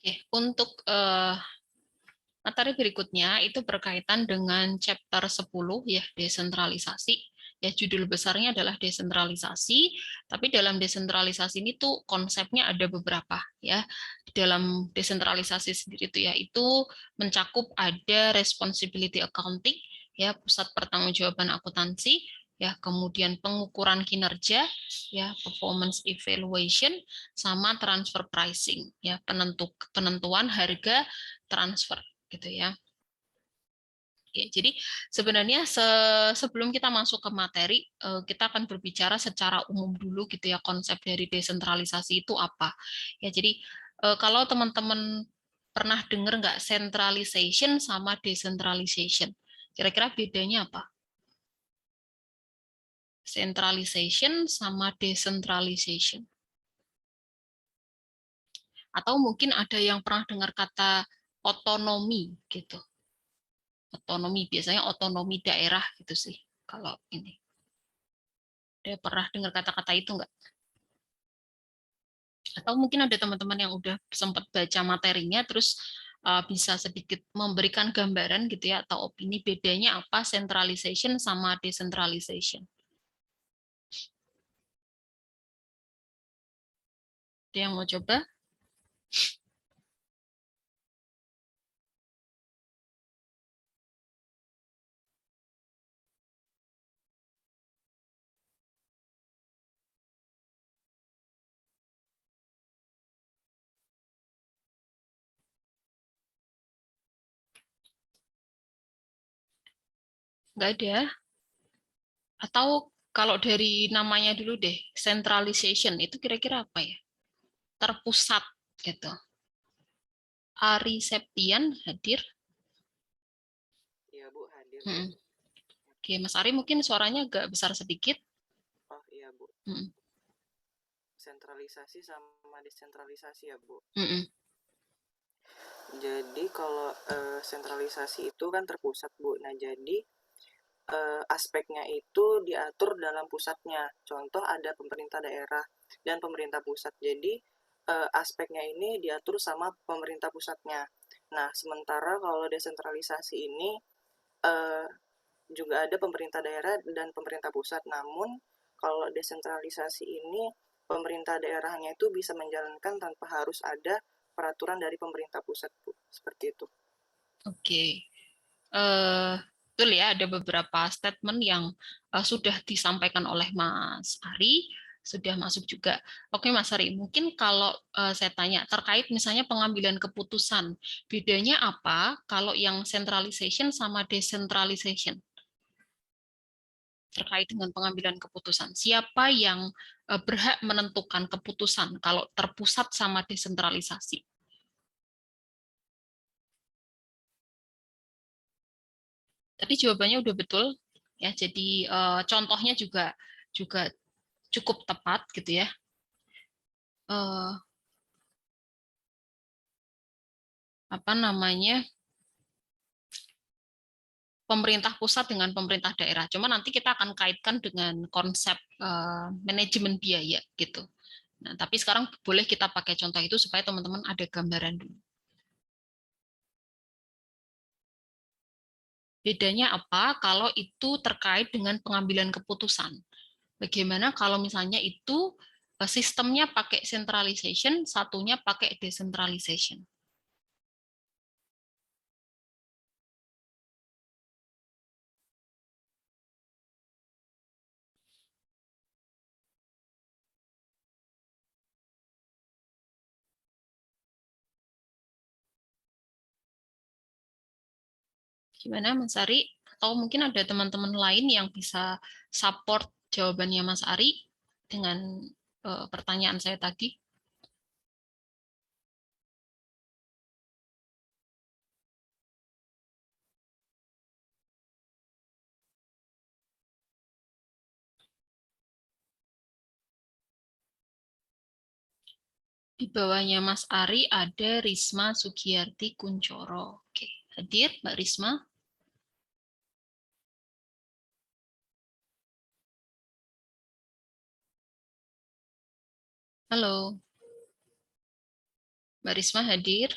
Oke, untuk materi berikutnya itu berkaitan dengan chapter 10 ya, desentralisasi. Ya, judul besarnya adalah desentralisasi, tapi dalam desentralisasi ini tuh konsepnya ada beberapa ya. Di dalam desentralisasi sendiri itu ya, itu mencakup ada responsibility accounting ya, pusat pertanggungjawaban akuntansi ya, kemudian pengukuran kinerja ya, performance evaluation, sama transfer pricing ya, penentuan harga transfer gitu ya. Oke, jadi sebenarnya sebelum kita masuk ke materi, kita akan berbicara secara umum dulu gitu ya, konsep dari desentralisasi itu apa. Ya, jadi kalau teman-teman pernah dengar nggak centralization sama decentralization? Kira-kira bedanya apa? Centralization sama decentralization. Atau mungkin ada yang pernah dengar kata otonomi gitu. Otonomi biasanya otonomi daerah gitu sih kalau ini. Ada pernah dengar kata-kata itu nggak? Atau mungkin ada teman-teman yang udah sempat baca materinya terus bisa sedikit memberikan gambaran gitu ya atau opini bedanya apa centralization sama decentralization. Ada yang mau coba? Nggak ada. Atau kalau dari namanya dulu deh, centralization itu kira-kira apa ya? Terpusat gitu. Ari Septian hadir. Iya Bu, hadir Bu. Hmm. Oke, Mas Ari mungkin suaranya agak besar sedikit. Oh iya Bu, Hmm. sentralisasi sama desentralisasi ya Bu. Hmm. Jadi kalau sentralisasi itu kan terpusat Bu. Nah jadi aspeknya itu diatur dalam pusatnya. Contoh ada pemerintah daerah dan pemerintah pusat. Jadi aspeknya ini diatur sama pemerintah pusatnya. Nah sementara kalau desentralisasi ini eh, juga ada pemerintah daerah dan pemerintah pusat. Namun kalau desentralisasi ini pemerintah daerahnya itu bisa menjalankan tanpa harus ada peraturan dari pemerintah pusat, Bu. Seperti itu. Oke. Betul ya, ada beberapa statement yang sudah disampaikan oleh Mas Ari, sudah masuk juga. Oke Mas Ari, mungkin kalau saya tanya terkait misalnya pengambilan keputusan, bedanya apa kalau yang centralization sama decentralization terkait dengan pengambilan keputusan? Siapa yang berhak menentukan keputusan kalau terpusat sama desentralisasi? Tadi jawabannya udah betul ya. Jadi contohnya juga juga cukup tepat gitu ya. Eh, apa namanya? Pemerintah pusat dengan pemerintah daerah. Cuma nanti kita akan kaitkan dengan konsep manajemen biaya gitu. Nah, tapi sekarang boleh kita pakai contoh itu supaya teman-teman ada gambaran dulu. Bedanya apa kalau itu terkait dengan pengambilan keputusan? Bagaimana kalau misalnya itu sistemnya pakai centralization, satunya pakai decentralization? Gimana Mas Ari? Atau mungkin ada teman-teman lain yang bisa support jawabannya Mas Ari dengan pertanyaan saya tadi? Di bawahnya Mas Ari ada Risma Sugiyarti Kuncoro. Oke, hadir Mbak Risma. Halo, Mbak Risma hadir?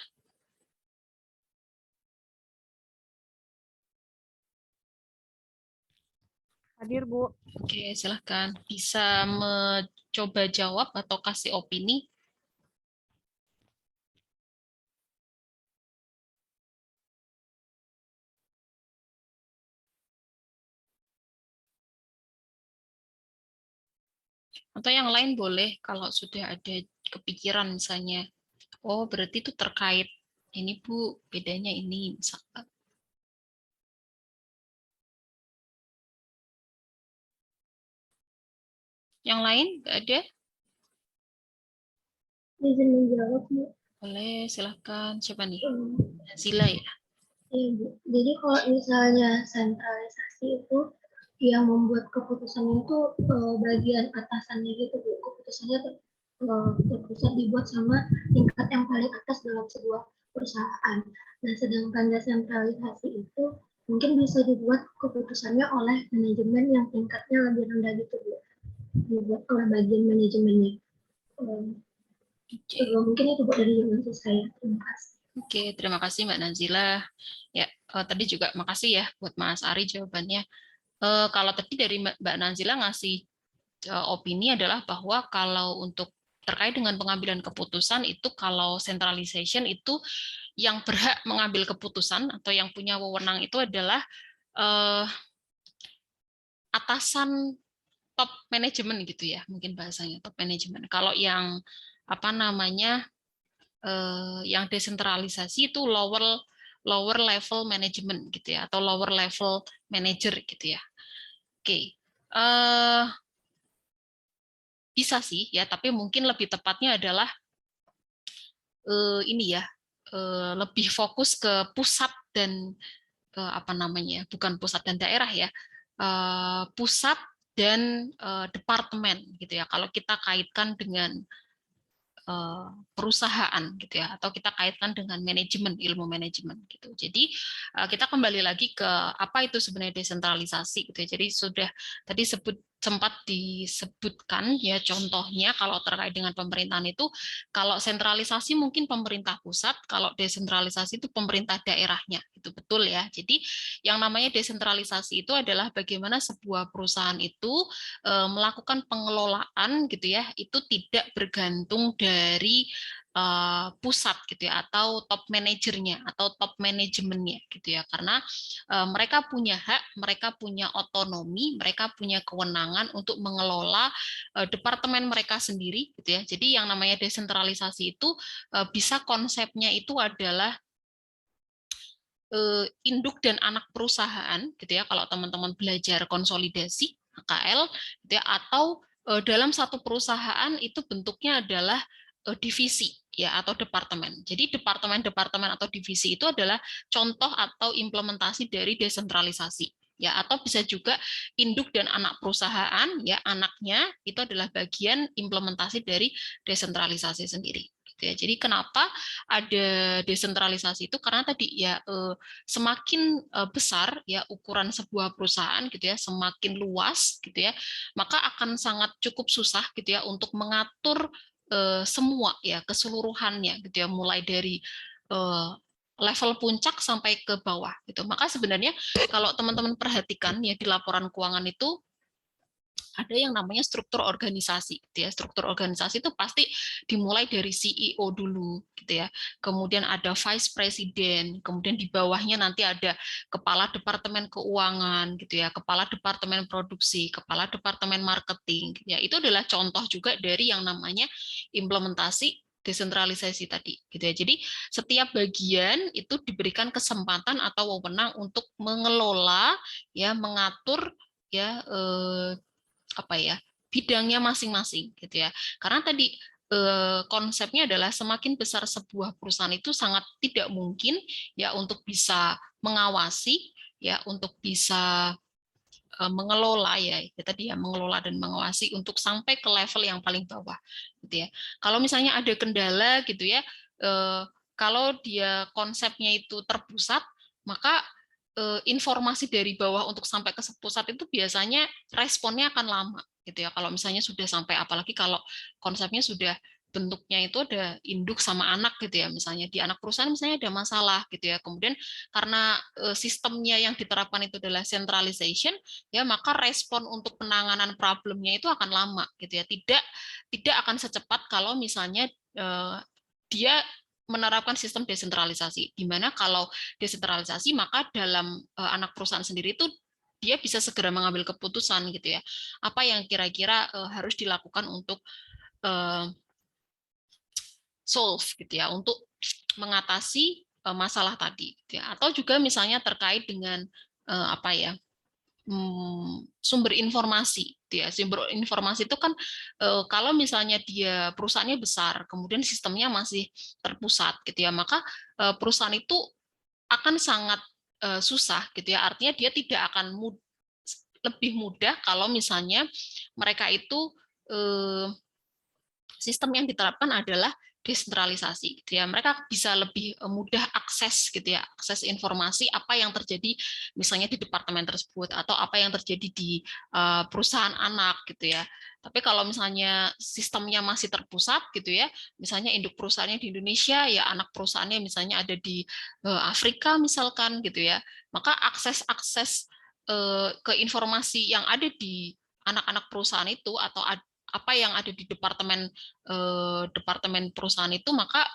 Hadir, Bu. Oke, silahkan. Bisa mencoba jawab atau kasih opini. Atau yang lain boleh kalau sudah ada kepikiran misalnya. Oh, berarti itu terkait ini Bu, bedanya ini misalkan. Yang lain nggak ada? Izin menjawab, Bu. Boleh, silahkan. Siapa nih? Hmm, Zila ya? iya, Bu. Jadi kalau misalnya sentralisasi itu yang membuat keputusan itu bagian atasannya gitu, Bu. Keputusannya terpusat dibuat sama tingkat yang paling atas dalam sebuah perusahaan. Nah, sedangkan desentralisasi itu mungkin bisa dibuat keputusannya oleh manajemen yang tingkatnya lebih rendah gitu, Bu. Dibuat oleh bagian manajemennya. Mungkin itu buat dari yang saya. Terima kasih. Oke, terima kasih Mbak Nazila. Ya, tadi juga makasih ya buat Mas Ari jawabannya. Kalau tadi dari Mbak Nazila ngasih opini adalah bahwa kalau untuk terkait dengan pengambilan keputusan itu kalau centralization itu yang berhak mengambil keputusan atau yang punya wewenang itu adalah atasan top manajemen gitu ya, mungkin bahasanya top manajemen. Kalau yang apa namanya yang desentralisasi itu lower level management gitu ya, atau lower level manager gitu ya. Oke, bisa sih ya, tapi mungkin lebih tepatnya adalah ini ya, lebih fokus ke pusat dan apa namanya, bukan pusat dan daerah ya, pusat dan departemen gitu ya. Kalau kita kaitkan dengan perusahaan gitu ya, atau kita kaitkan dengan manajemen, ilmu manajemen gitu. Jadi kita kembali lagi ke apa itu sebenarnya desentralisasi gitu ya. Jadi sudah tadi sempat disebutkan ya contohnya kalau terkait dengan pemerintahan itu, kalau sentralisasi mungkin pemerintah pusat, kalau desentralisasi itu pemerintah daerahnya, itu betul ya. Jadi yang namanya desentralisasi itu adalah bagaimana sebuah perusahaan itu melakukan pengelolaan gitu ya, itu tidak bergantung dari pusat gitu ya, atau top manajernya atau top manajemennya gitu ya, karena mereka punya hak, mereka punya otonomi, mereka punya kewenangan untuk mengelola departemen mereka sendiri gitu ya. Jadi yang namanya desentralisasi itu bisa konsepnya itu adalah induk dan anak perusahaan gitu ya, kalau teman-teman belajar konsolidasi AKL gitu ya, atau dalam satu perusahaan itu bentuknya adalah divisi ya, atau departemen. Jadi departemen-departemen atau divisi itu adalah contoh atau implementasi dari desentralisasi ya, atau bisa juga induk dan anak perusahaan ya, anaknya itu adalah bagian implementasi dari desentralisasi sendiri gitu ya. Jadi kenapa ada desentralisasi itu, karena tadi ya semakin besar ya ukuran sebuah perusahaan gitu ya, semakin luas gitu ya, maka akan sangat cukup susah gitu ya untuk mengatur semua ya keseluruhannya gitu ya, mulai dari level puncak sampai ke bawah gitu. Maka sebenarnya kalau teman-teman perhatikan ya di laporan keuangan itu ada yang namanya struktur organisasi gitu ya. Struktur organisasi itu pasti dimulai dari CEO dulu gitu ya. Kemudian ada vice president, kemudian di bawahnya nanti ada kepala departemen keuangan gitu ya, kepala departemen produksi, kepala departemen marketing gitu ya. Itu adalah contoh juga dari yang namanya implementasi desentralisasi tadi gitu ya. Jadi setiap bagian itu diberikan kesempatan atau wewenang untuk mengelola ya, mengatur ya apa ya, bidangnya masing-masing gitu ya. Karena tadi konsepnya adalah semakin besar sebuah perusahaan itu sangat tidak mungkin ya untuk bisa mengawasi ya, untuk bisa mengelola ya tadi ya, mengelola dan mengawasi untuk sampai ke level yang paling bawah gitu ya. Kalau misalnya ada kendala gitu ya, kalau dia konsepnya itu terpusat, maka informasi dari bawah untuk sampai ke pusat itu biasanya responnya akan lama gitu ya. Kalau misalnya sudah sampai, apalagi kalau konsepnya sudah bentuknya itu ada induk sama anak gitu ya, misalnya di anak perusahaan misalnya ada masalah gitu ya, kemudian karena sistemnya yang diterapkan itu adalah centralization ya, maka respon untuk penanganan problemnya itu akan lama gitu ya, tidak akan secepat kalau misalnya dia menerapkan sistem desentralisasi, di mana kalau desentralisasi maka dalam anak perusahaan sendiri itu dia bisa segera mengambil keputusan gitu ya, apa yang kira-kira harus dilakukan untuk solve gitu ya, untuk mengatasi masalah tadi gitu ya. Atau juga misalnya terkait dengan apa ya, sumber informasi gitu ya. Sumber informasi itu kan kalau misalnya dia perusahaannya besar kemudian sistemnya masih terpusat gitu ya, maka perusahaan itu akan sangat susah gitu ya, artinya dia tidak akan lebih mudah kalau misalnya mereka itu sistem yang diterapkan adalah desentralisasi gitu ya. Mereka bisa lebih mudah akses gitu ya, akses informasi apa yang terjadi misalnya di departemen tersebut atau apa yang terjadi di perusahaan anak gitu ya. Tapi kalau misalnya sistemnya masih terpusat gitu ya, misalnya induk perusahaannya di Indonesia ya, anak perusahaannya misalnya ada di Afrika misalkan gitu ya, maka akses ke informasi yang ada di anak-anak perusahaan itu atau apa yang ada di departemen perusahaan itu, maka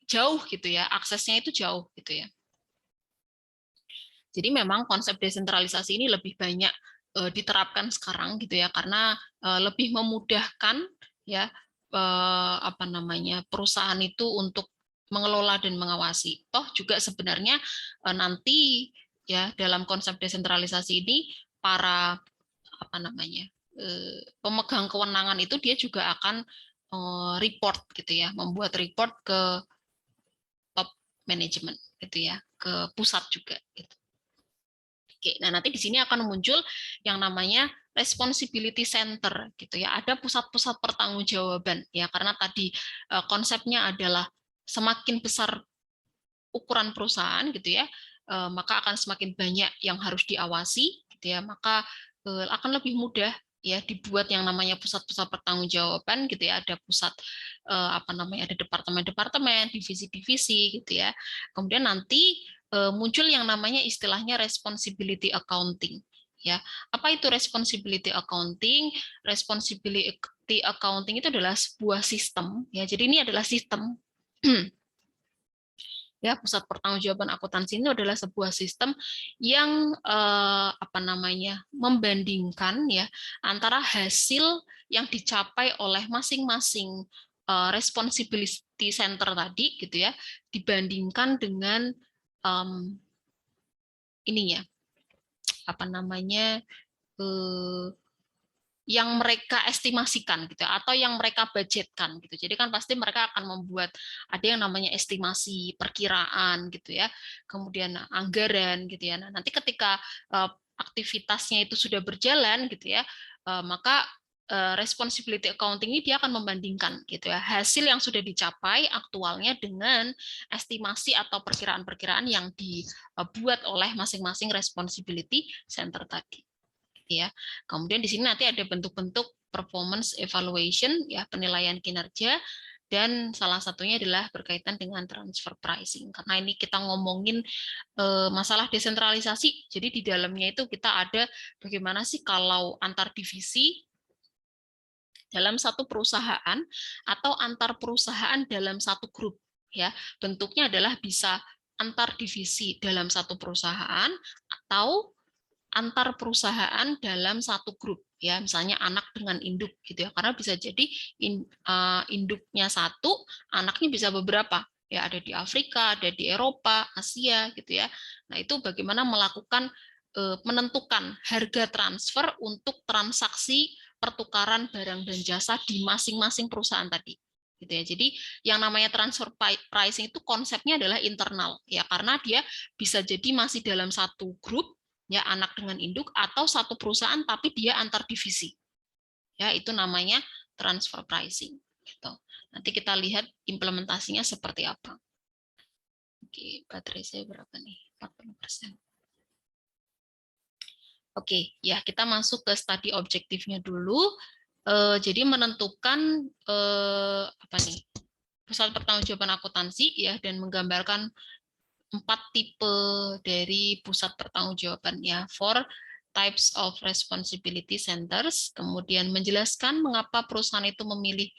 jauh gitu ya, aksesnya itu jauh gitu ya. Jadi memang konsep desentralisasi ini lebih banyak diterapkan sekarang gitu ya, karena lebih memudahkan ya apa namanya, perusahaan itu untuk mengelola dan mengawasi. Toh juga sebenarnya nanti ya dalam konsep desentralisasi ini para apa namanya, pemegang kewenangan itu dia juga akan report gitu ya, membuat report ke top management gitu ya, ke pusat juga gitu. Oke, nah nanti di sini akan muncul yang namanya responsibility center gitu ya. Ada pusat-pusat pertanggungjawaban ya, karena tadi konsepnya adalah semakin besar ukuran perusahaan gitu ya, maka akan semakin banyak yang harus diawasi gitu ya, maka akan lebih mudah ya dibuat yang namanya pusat-pusat pertanggungjawaban gitu ya, ada pusat apa namanya, ada departemen-departemen, divisi-divisi gitu ya. Kemudian nanti muncul yang namanya istilahnya responsibility accounting ya. Apa itu responsibility accounting? Responsibility accounting itu adalah sebuah sistem ya. Jadi ini adalah sistem ya, pusat pertanggungjawaban akuntansi ini adalah sebuah sistem yang apa namanya, membandingkan ya antara hasil yang dicapai oleh masing-masing responsibility center tadi gitu ya, dibandingkan dengan ininya apa namanya, yang mereka estimasikan gitu atau yang mereka budgetkan gitu. Jadi kan pasti mereka akan membuat ada yang namanya estimasi, perkiraan gitu ya. Kemudian anggaran gitu ya. Nah, nanti ketika aktivitasnya itu sudah berjalan gitu ya, maka responsibility accounting ini dia akan membandingkan gitu ya, hasil yang sudah dicapai aktualnya dengan estimasi atau perkiraan-perkiraan yang dibuat oleh masing-masing responsibility center tadi ya. Kemudian di sini nanti ada bentuk-bentuk performance evaluation ya, penilaian kinerja, dan salah satunya adalah berkaitan dengan transfer pricing. Karena ini kita ngomongin masalah desentralisasi, jadi di dalamnya itu kita ada bagaimana sih kalau antar divisi dalam satu perusahaan atau antar perusahaan dalam satu grup ya. Bentuknya adalah bisa antar divisi dalam satu perusahaan atau antar perusahaan dalam satu grup ya, misalnya anak dengan induk gitu ya, karena bisa jadi induknya satu, anaknya bisa beberapa ya, ada di Afrika, ada di Eropa, Asia gitu ya. Nah itu bagaimana melakukan menentukan harga transfer untuk transaksi pertukaran barang dan jasa di masing-masing perusahaan tadi gitu ya. Jadi yang namanya transfer pricing itu konsepnya adalah internal ya, karena dia bisa jadi masih dalam satu grup ya, anak dengan induk, atau satu perusahaan tapi dia antar divisi ya, itu namanya transfer pricing gitu. Nanti kita lihat implementasinya seperti apa. Oke, baterai saya berapa nih? 40%. Oke, ya kita masuk ke study objektifnya dulu. Jadi menentukan apa nih, pusat pertanggungjawaban akuntansi ya, dan menggambarkan 4 tipe dari pusat pertanggungjawaban ya, 4 types of responsibility centers. Kemudian menjelaskan mengapa perusahaan itu memilih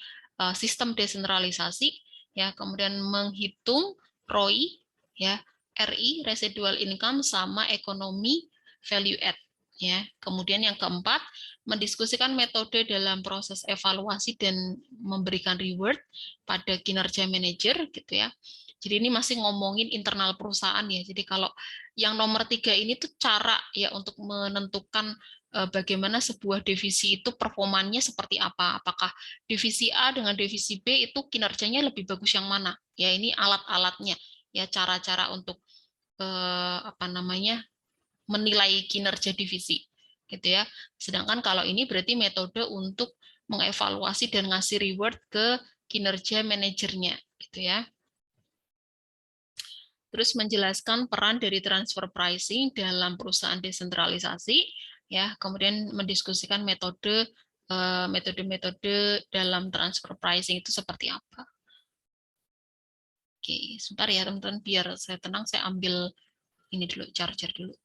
sistem desentralisasi ya, kemudian menghitung ROI ya, RI residual income sama ekonomi value add ya. Kemudian yang keempat, mendiskusikan metode dalam proses evaluasi dan memberikan reward pada kinerja manajer gitu ya. Jadi ini masih ngomongin internal perusahaan ya. Jadi kalau yang nomor 3 ini tuh cara ya untuk menentukan bagaimana sebuah divisi itu performanya seperti apa. Apakah divisi A dengan divisi B itu kinerjanya lebih bagus yang mana? Ya ini alat-alatnya ya, cara-cara untuk apa namanya, menilai kinerja divisi gitu ya. Sedangkan kalau ini berarti metode untuk mengevaluasi dan ngasih reward ke kinerja manajernya gitu ya. Terus menjelaskan peran dari transfer pricing dalam perusahaan desentralisasi ya, kemudian mendiskusikan metode-metode dalam transfer pricing itu seperti apa. Oke, sebentar ya teman-teman, biar saya tenang, saya ambil ini dulu, charger dulu.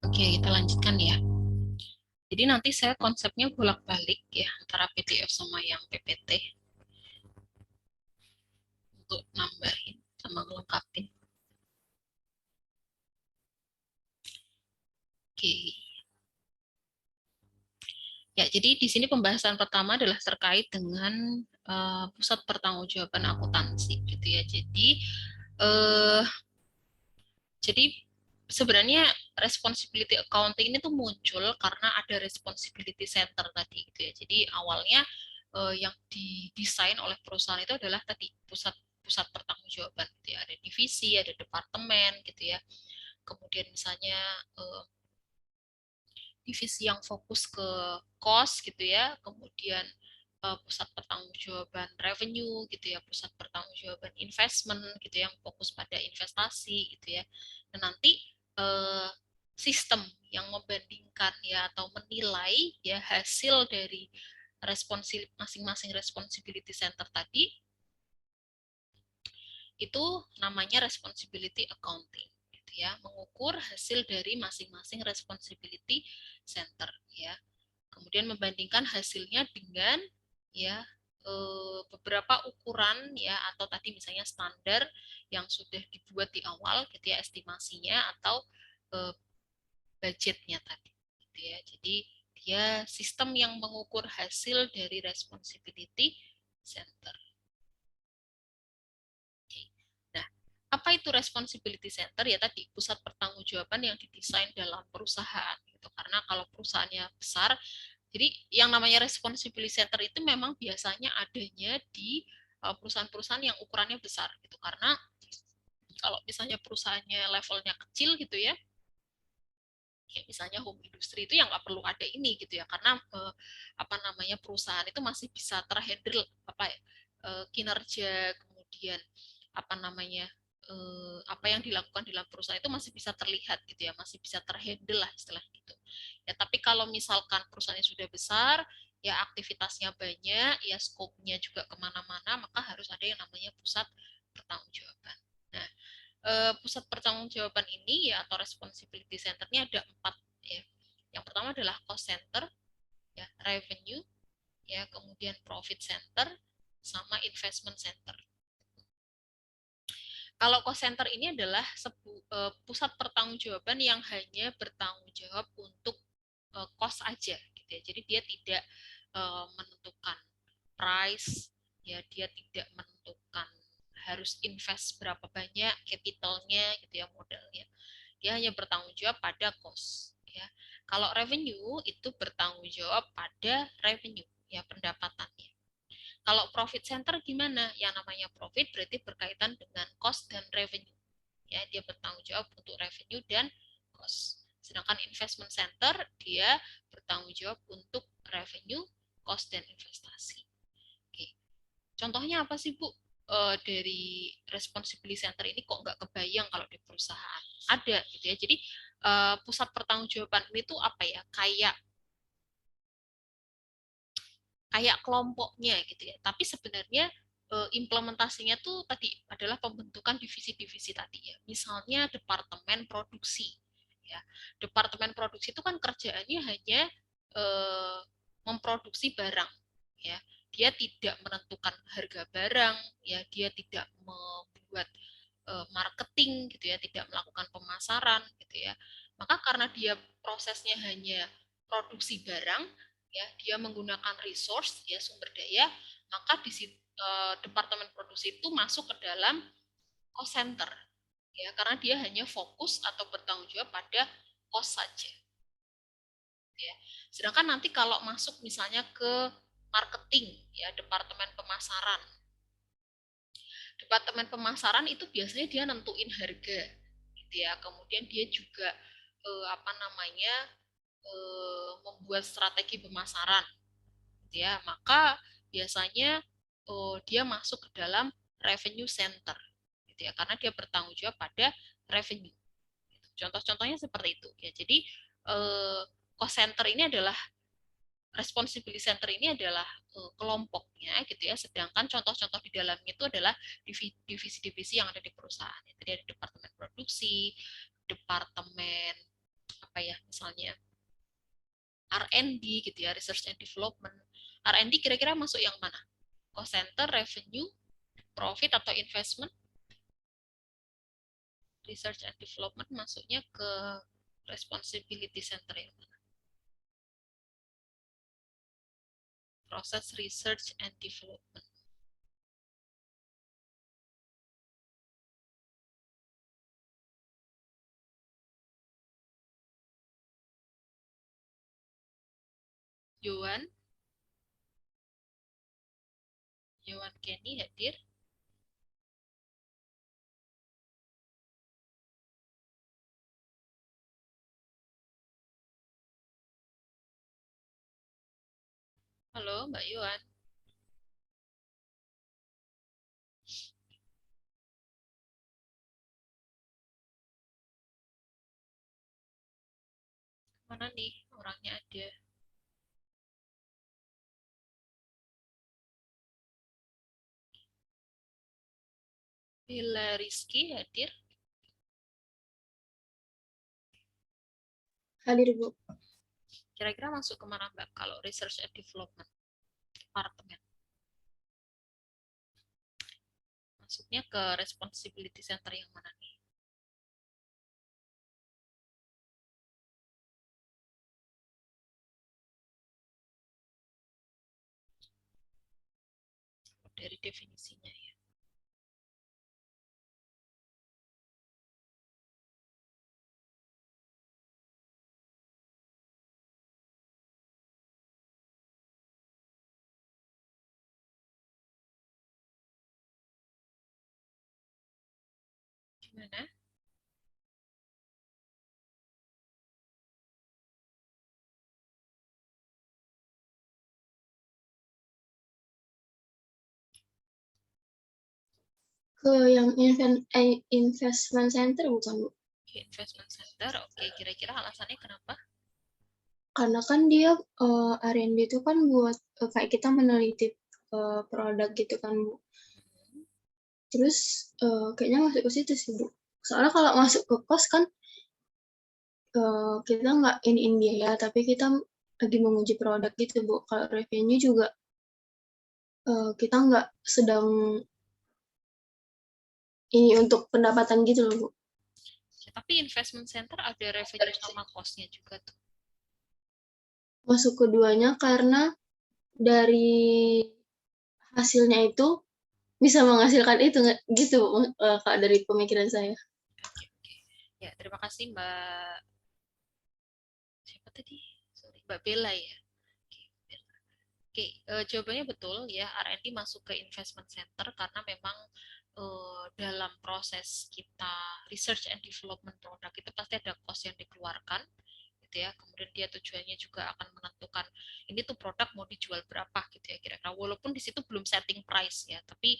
Oke, kita lanjutkan ya. Jadi nanti saya konsepnya bolak-balik ya antara PDF sama yang PPT untuk nambahin sama melengkapi. Oke. Ya, jadi di sini pembahasan pertama adalah terkait dengan pusat pertanggungjawaban akuntansi gitu ya. Uh, jadi sebenarnya responsibility accounting ini tuh muncul karena ada responsibility center tadi gitu ya. Jadi awalnya yang didesain oleh perusahaan itu adalah tadi pusat pusat pertanggungjawaban gitu ya. Ada divisi, ada departemen gitu ya. Kemudian misalnya divisi yang fokus ke cost gitu ya, kemudian pusat pertanggungjawaban revenue gitu ya, pusat pertanggungjawaban investment gitu yang fokus pada investasi gitu ya. Dan nanti sistem yang membandingkan ya atau menilai ya hasil dari masing-masing responsibility center tadi itu namanya responsibility accounting gitu ya, mengukur hasil dari masing-masing responsibility center ya, kemudian membandingkan hasilnya dengan ya beberapa ukuran ya, atau tadi misalnya standar yang sudah dibuat di awal gitu ya, estimasinya atau budgetnya tadi gitu ya. Jadi dia sistem yang mengukur hasil dari responsibility center. Nah, apa itu responsibility center? Ya tadi pusat pertanggungjawaban yang didesain dalam perusahaan gitu. Karena kalau perusahaannya besar, jadi yang namanya responsibility center itu memang biasanya adanya di perusahaan-perusahaan yang ukurannya besar gitu. Karena Kalau misalnya perusahaannya levelnya kecil gitu ya, kayak misalnya home industry itu yang nggak perlu ada ini gitu ya, karena apa namanya, perusahaan itu masih bisa terhandle apa ya, kinerja, kemudian apa namanya, apa yang dilakukan dalam perusahaan itu masih bisa terlihat gitu ya, masih bisa terhandle lah istilah gitu ya. Tapi kalau misalkan perusahaannya sudah besar, ya aktivitasnya banyak, ya skopnya juga kemana-mana, maka harus ada yang namanya pusat pertanggungjawaban. Nah, pusat pertanggungjawaban ini ya, atau responsibility center-nya ada 4 ya. Yang pertama adalah cost center, ya, revenue, ya, kemudian profit center, sama investment center. Kalau cost center ini adalah pusat pertanggungjawaban yang hanya bertanggung jawab untuk cost aja gitu ya. Jadi dia tidak menentukan price, ya, dia tidak menentukan harus invest berapa banyak capitalnya gitu ya, modalnya. Dia hanya bertanggung jawab pada cost ya. Kalau revenue itu bertanggung jawab pada revenue, ya, pendapatannya. Kalau profit center gimana? Yang namanya profit berarti berkaitan dengan cost dan revenue. Ya, dia bertanggung jawab untuk revenue dan cost. Sedangkan investment center dia bertanggung jawab untuk revenue, cost, dan investasi. Oke. Contohnya apa sih, Bu? Dari responsibility center ini kok nggak kebayang kalau di perusahaan? Ada gitu ya. Jadi pusat pertanggungjawaban ini tuh apa ya? Kayak kelompoknya gitu ya. Tapi sebenarnya implementasinya tuh tadi adalah pembentukan divisi-divisi tadi ya. Misalnya departemen produksi. Ya, departemen produksi itu kan kerjaannya hanya memproduksi barang. Ya, dia tidak menentukan harga barang. Ya, dia tidak membuat marketing gitu ya, tidak melakukan pemasaran gitu ya. Maka karena dia prosesnya hanya produksi barang, ya, dia menggunakan resource, ya, sumber daya, maka di departemen produksi itu masuk ke dalam cost center, ya, karena dia hanya fokus atau bertanggung jawab pada cost saja, ya. Sedangkan nanti kalau masuk misalnya ke marketing, ya, departemen pemasaran, itu biasanya dia nentuin harga gitu ya, kemudian dia juga apa namanya, membuat strategi pemasaran gitu ya. Maka biasanya dia masuk ke dalam revenue center gitu ya, karena dia bertanggung jawab pada revenue. Contoh-contohnya seperti itu ya. Jadi cost center ini adalah, responsibility center ini adalah kelompoknya gitu ya, sedangkan contoh-contoh di dalamnya itu adalah divisi-divisi yang ada di perusahaan. Jadi ada departemen produksi, departemen apa ya, misalnya R&D gitu ya, research and development. R&D kira-kira masuk yang mana? Cost center, revenue, profit atau investment? Research and development masuknya ke responsibility center yang mana? Proses research and development. Yohan Kenny hadir. Halo, Mbak Yohan. Mana nih orangnya ada? Bila Rizky hadir. Hadir, Bu. Kira-kira masuk kemana, Mbak, kalau research and development department? Masuknya ke responsibility center yang mana nih? Dari definisinya ya. Gimana? Ke yang investment center bukan, Bu? Investment center, oke. Kira-kira alasannya kenapa? Karena kan dia R&D itu kan buat kayak kita meneliti produk gitu kan, Bu. Hmm. Terus kayaknya masuk ke situ sih, Bu. Soalnya kalau masuk ke kos kan kita nggak in biaya, tapi kita lagi menguji produk gitu, Bu. Kalau revenue juga kita nggak sedang ini untuk pendapatan gitu loh, Bu. Ya, tapi investment center ada revenue sama cost-nya juga tuh. Masuk keduanya karena dari hasilnya itu bisa menghasilkan itu gitu, Kak, dari pemikiran saya. Oke, oke. Ya, terima kasih Mbak. Siapa tadi? Sorry, Mbak Bella ya. Oke, Bella. Oke, jawabannya betul ya. R&D masuk ke investment center karena memang dalam proses kita research and development produk itu pasti ada cost yang dikeluarkan gitu ya. Kemudian dia tujuannya juga akan menentukan ini tuh produk mau dijual berapa gitu ya kira-kira. Walaupun di situ belum setting price ya, tapi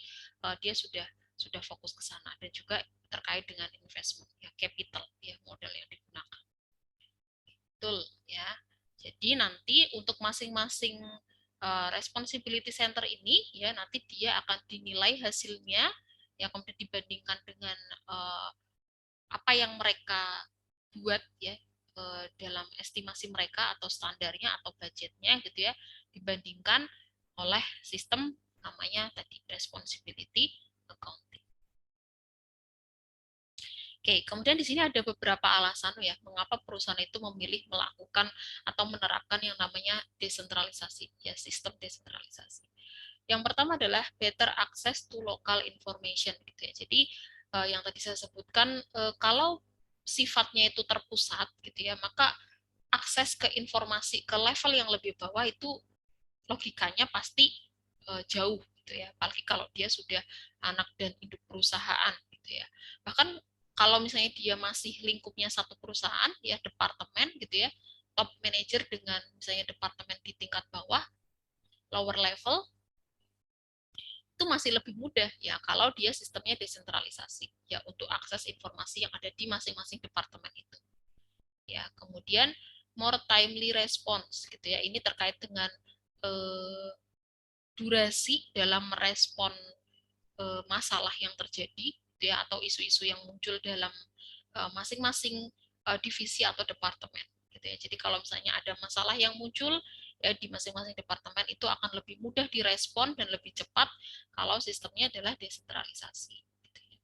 dia sudah fokus ke sana dan juga terkait dengan investment ya, capital ya, modal yang digunakan. Betul ya. Jadi nanti untuk masing-masing responsibility center ini ya nanti dia akan dinilai hasilnya ya kemudian dibandingkan dengan apa yang mereka buat ya dalam estimasi mereka atau standarnya atau budgetnya gitu ya dibandingkan oleh sistem namanya tadi responsibility accounting. Oke, kemudian di sini ada beberapa alasan ya mengapa perusahaan itu memilih melakukan atau menerapkan yang namanya desentralisasi ya sistem desentralisasi. Yang pertama adalah better access to local information gitu ya. Jadi yang tadi saya sebutkan kalau sifatnya itu terpusat gitu ya, maka akses ke informasi ke level yang lebih bawah itu logikanya pasti jauh gitu ya. Apalagi kalau dia sudah anak dan induk perusahaan gitu ya. Bahkan kalau misalnya dia masih lingkupnya satu perusahaan ya departemen gitu ya, top manager dengan misalnya departemen di tingkat bawah, lower level itu masih lebih mudah ya kalau dia sistemnya desentralisasi ya untuk akses informasi yang ada di masing-masing departemen itu ya kemudian more timely response gitu ya ini terkait dengan durasi dalam merespon masalah yang terjadi gitu ya atau isu-isu yang muncul dalam masing-masing divisi atau departemen gitu ya. Jadi kalau misalnya ada masalah yang muncul ya di masing-masing departemen itu akan lebih mudah direspon dan lebih cepat kalau sistemnya adalah desentralisasi. Gitu ya.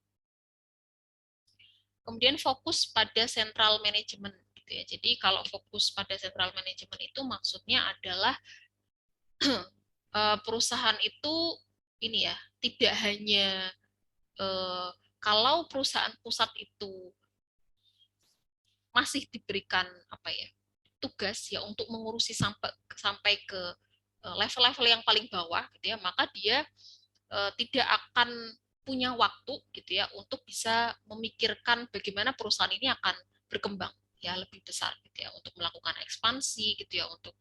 Kemudian fokus pada central management gitu ya. Jadi kalau fokus pada central management itu maksudnya adalah perusahaan itu ini ya tidak hanya kalau perusahaan pusat itu masih diberikan apa ya tugas ya untuk mengurusi sampai ke level-level yang paling bawah gitu ya maka dia tidak akan punya waktu gitu ya untuk bisa memikirkan bagaimana perusahaan ini akan berkembang ya lebih besar gitu ya untuk melakukan ekspansi gitu ya untuk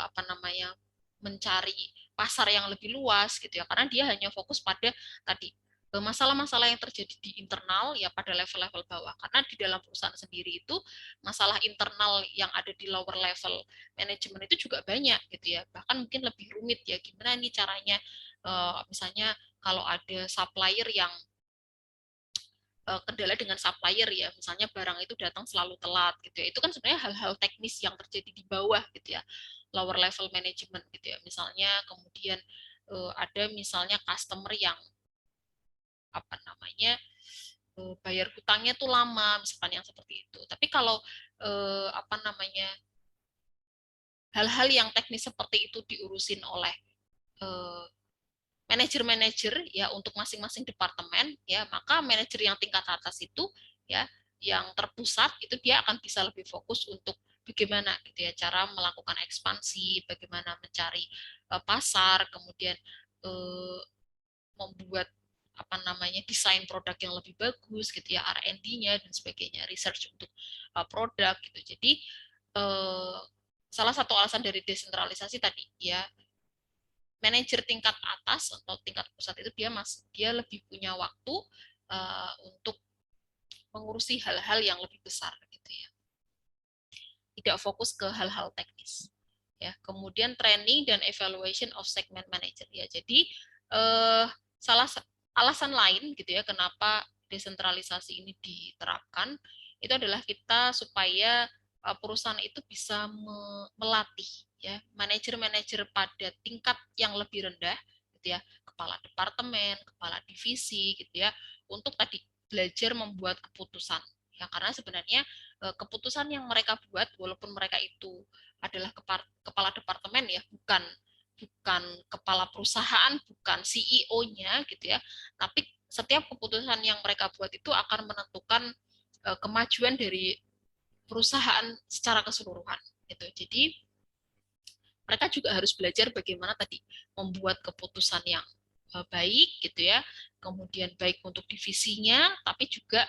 apa namanya mencari pasar yang lebih luas gitu ya karena dia hanya fokus pada tadi masalah-masalah yang terjadi di internal ya pada level-level bawah karena di dalam perusahaan sendiri itu masalah internal yang ada di lower level manajemen itu juga banyak gitu ya bahkan mungkin lebih rumit ya gimana nih caranya misalnya kalau ada supplier yang kendala dengan supplier ya misalnya barang itu datang selalu telat gitu ya itu kan sebenarnya hal-hal teknis yang terjadi di bawah gitu ya lower level management gitu ya misalnya kemudian ada misalnya customer yang apa namanya bayar hutangnya tuh lama misalkan yang seperti itu tapi kalau apa namanya hal-hal yang teknis seperti itu diurusin oleh manajer-manajer ya untuk masing-masing departemen ya maka manajer yang tingkat atas itu ya yang terpusat itu dia akan bisa lebih fokus untuk bagaimana gitu ya cara melakukan ekspansi bagaimana mencari pasar kemudian membuat apa namanya, desain produk yang lebih bagus gitu ya, R&D-nya dan sebagainya, research untuk produk gitu. Jadi salah satu alasan dari desentralisasi tadi ya, manajer tingkat atas atau tingkat pusat itu dia lebih punya waktu untuk mengurusi hal-hal yang lebih besar gitu ya, tidak fokus ke hal-hal teknis ya. Kemudian training dan evaluation of segment manager ya, jadi salah alasan lain gitu ya kenapa desentralisasi ini diterapkan itu adalah kita supaya perusahaan itu bisa melatih ya manajer-manajer pada tingkat yang lebih rendah gitu ya, kepala departemen, kepala divisi gitu ya, untuk tadi belajar membuat keputusan ya, karena sebenarnya keputusan yang mereka buat walaupun mereka itu adalah kepala departemen ya, bukan kepala perusahaan, bukan CEO-nya gitu ya, tapi setiap keputusan yang mereka buat itu akan menentukan kemajuan dari perusahaan secara keseluruhan gitu. Jadi mereka juga harus belajar bagaimana tadi membuat keputusan yang baik gitu ya, kemudian baik untuk divisinya, tapi juga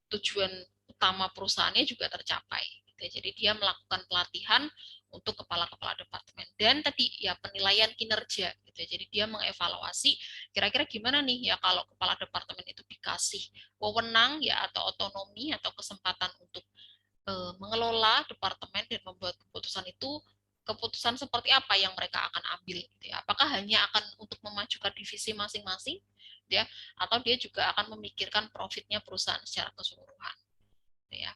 tujuan utama perusahaannya juga tercapai. Jadi dia melakukan pelatihan untuk kepala-kepala departemen dan tadi ya penilaian kinerja gitu. Jadi dia mengevaluasi kira-kira gimana nih ya kalau kepala departemen itu dikasih wewenang ya atau otonomi atau kesempatan untuk mengelola departemen dan membuat keputusan itu, keputusan seperti apa yang mereka akan ambil gitu ya. Apakah hanya akan untuk memajukan divisi masing-masing ya, atau dia juga akan memikirkan profitnya perusahaan secara keseluruhan gitu ya.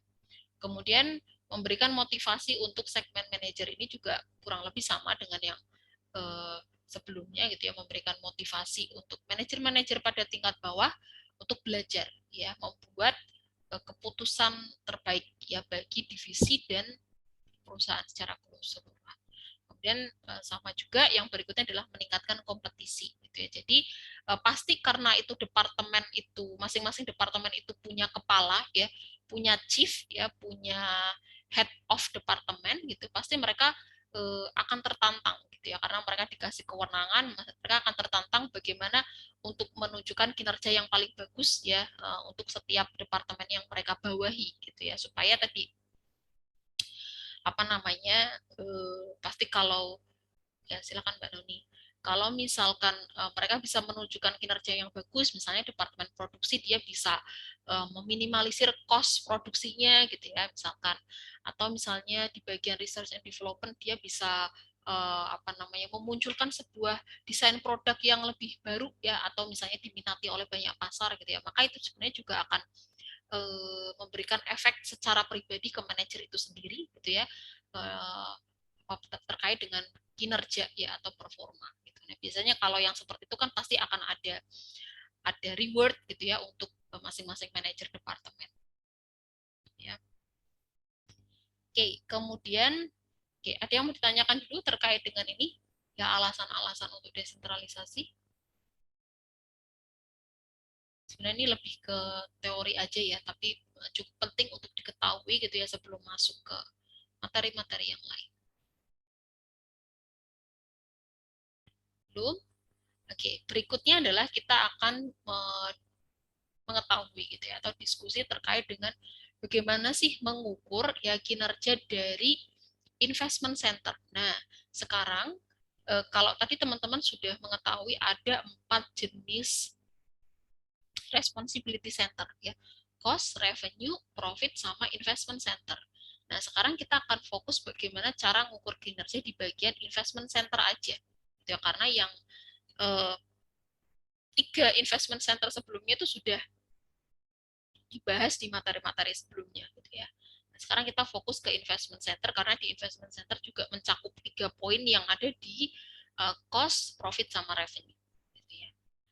Kemudian memberikan motivasi untuk segmen manajer ini juga kurang lebih sama dengan yang sebelumnya gitu ya, memberikan motivasi untuk manajer-manajer pada tingkat bawah untuk belajar ya, membuat keputusan terbaik ya bagi divisi dan perusahaan secara keseluruhan. Kemudian sama juga yang berikutnya adalah meningkatkan kompetisi gitu ya. Jadi pasti karena itu departemen itu masing-masing departemen itu punya kepala ya, punya chief ya, punya head of departemen gitu, pasti mereka akan tertantang gitu ya, karena mereka dikasih kewenangan, mereka akan tertantang bagaimana untuk menunjukkan kinerja yang paling bagus ya untuk setiap departemen yang mereka bawahi gitu ya, supaya tadi apa namanya pasti kalau ya silakan Mbak Noni. Kalau misalkan mereka bisa menunjukkan kinerja yang bagus, misalnya departemen produksi dia bisa meminimalisir cost produksinya gitu ya, misalkan, atau misalnya di bagian research and development dia bisa apa namanya memunculkan sebuah desain produk yang lebih baru ya, atau misalnya diminati oleh banyak pasar gitu ya, maka itu sebenarnya juga akan memberikan efek secara pribadi ke manajer itu sendiri gitu ya, terkait dengan kinerja ya atau performa gitu. Nah, biasanya kalau yang seperti itu kan pasti akan ada reward gitu ya untuk masing-masing manajer departemen ya. Oke, kemudian ada yang mau ditanyakan dulu terkait dengan ini ya, alasan-alasan untuk desentralisasi. Sebenarnya ini lebih ke teori aja ya, tapi cukup penting untuk diketahui gitu ya sebelum masuk ke materi-materi yang lain. Belum? Oke, berikutnya adalah kita akan mengetahui gitu ya, atau diskusi terkait dengan bagaimana sih mengukur ya kinerja dari investment center. Nah, sekarang kalau tadi teman-teman sudah mengetahui ada 4 jenis responsibility center ya, cost, revenue, profit, sama investment center. Nah, sekarang kita akan fokus bagaimana cara mengukur kinerja di bagian investment center aja. Ya, karena yang 3 investment center sebelumnya itu sudah dibahas di materi-materi sebelumnya gitu ya. Nah, sekarang kita fokus ke investment center karena di investment center juga mencakup 3 poin yang ada di cost, profit, sama revenue. Gitu ya.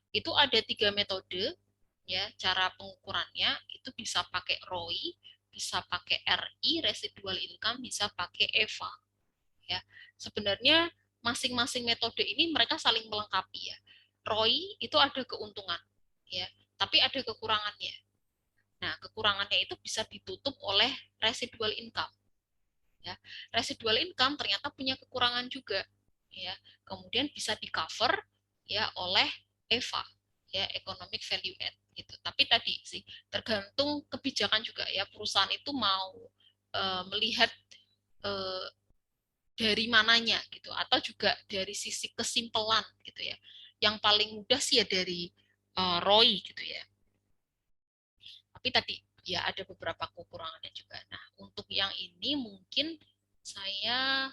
Itu ada 3 metode ya cara pengukurannya, itu bisa pakai ROI, bisa pakai RI residual income, bisa pakai EVA ya. Sebenarnya masing-masing metode ini mereka saling melengkapi ya. ROI itu ada keuntungan ya, tapi ada kekurangannya. Nah, kekurangannya itu bisa ditutup oleh residual income. Ya, residual income ternyata punya kekurangan juga. Ya, kemudian bisa di cover ya oleh EVA. ya economic value add gitu. Tapi tadi sih tergantung kebijakan juga ya, perusahaan itu mau melihat dari mananya gitu, atau juga dari sisi kesimpelan gitu ya. Yang paling mudah sih ya dari ROI gitu ya. Tapi tadi ya ada beberapa kekurangannya juga. Nah, untuk yang ini mungkin saya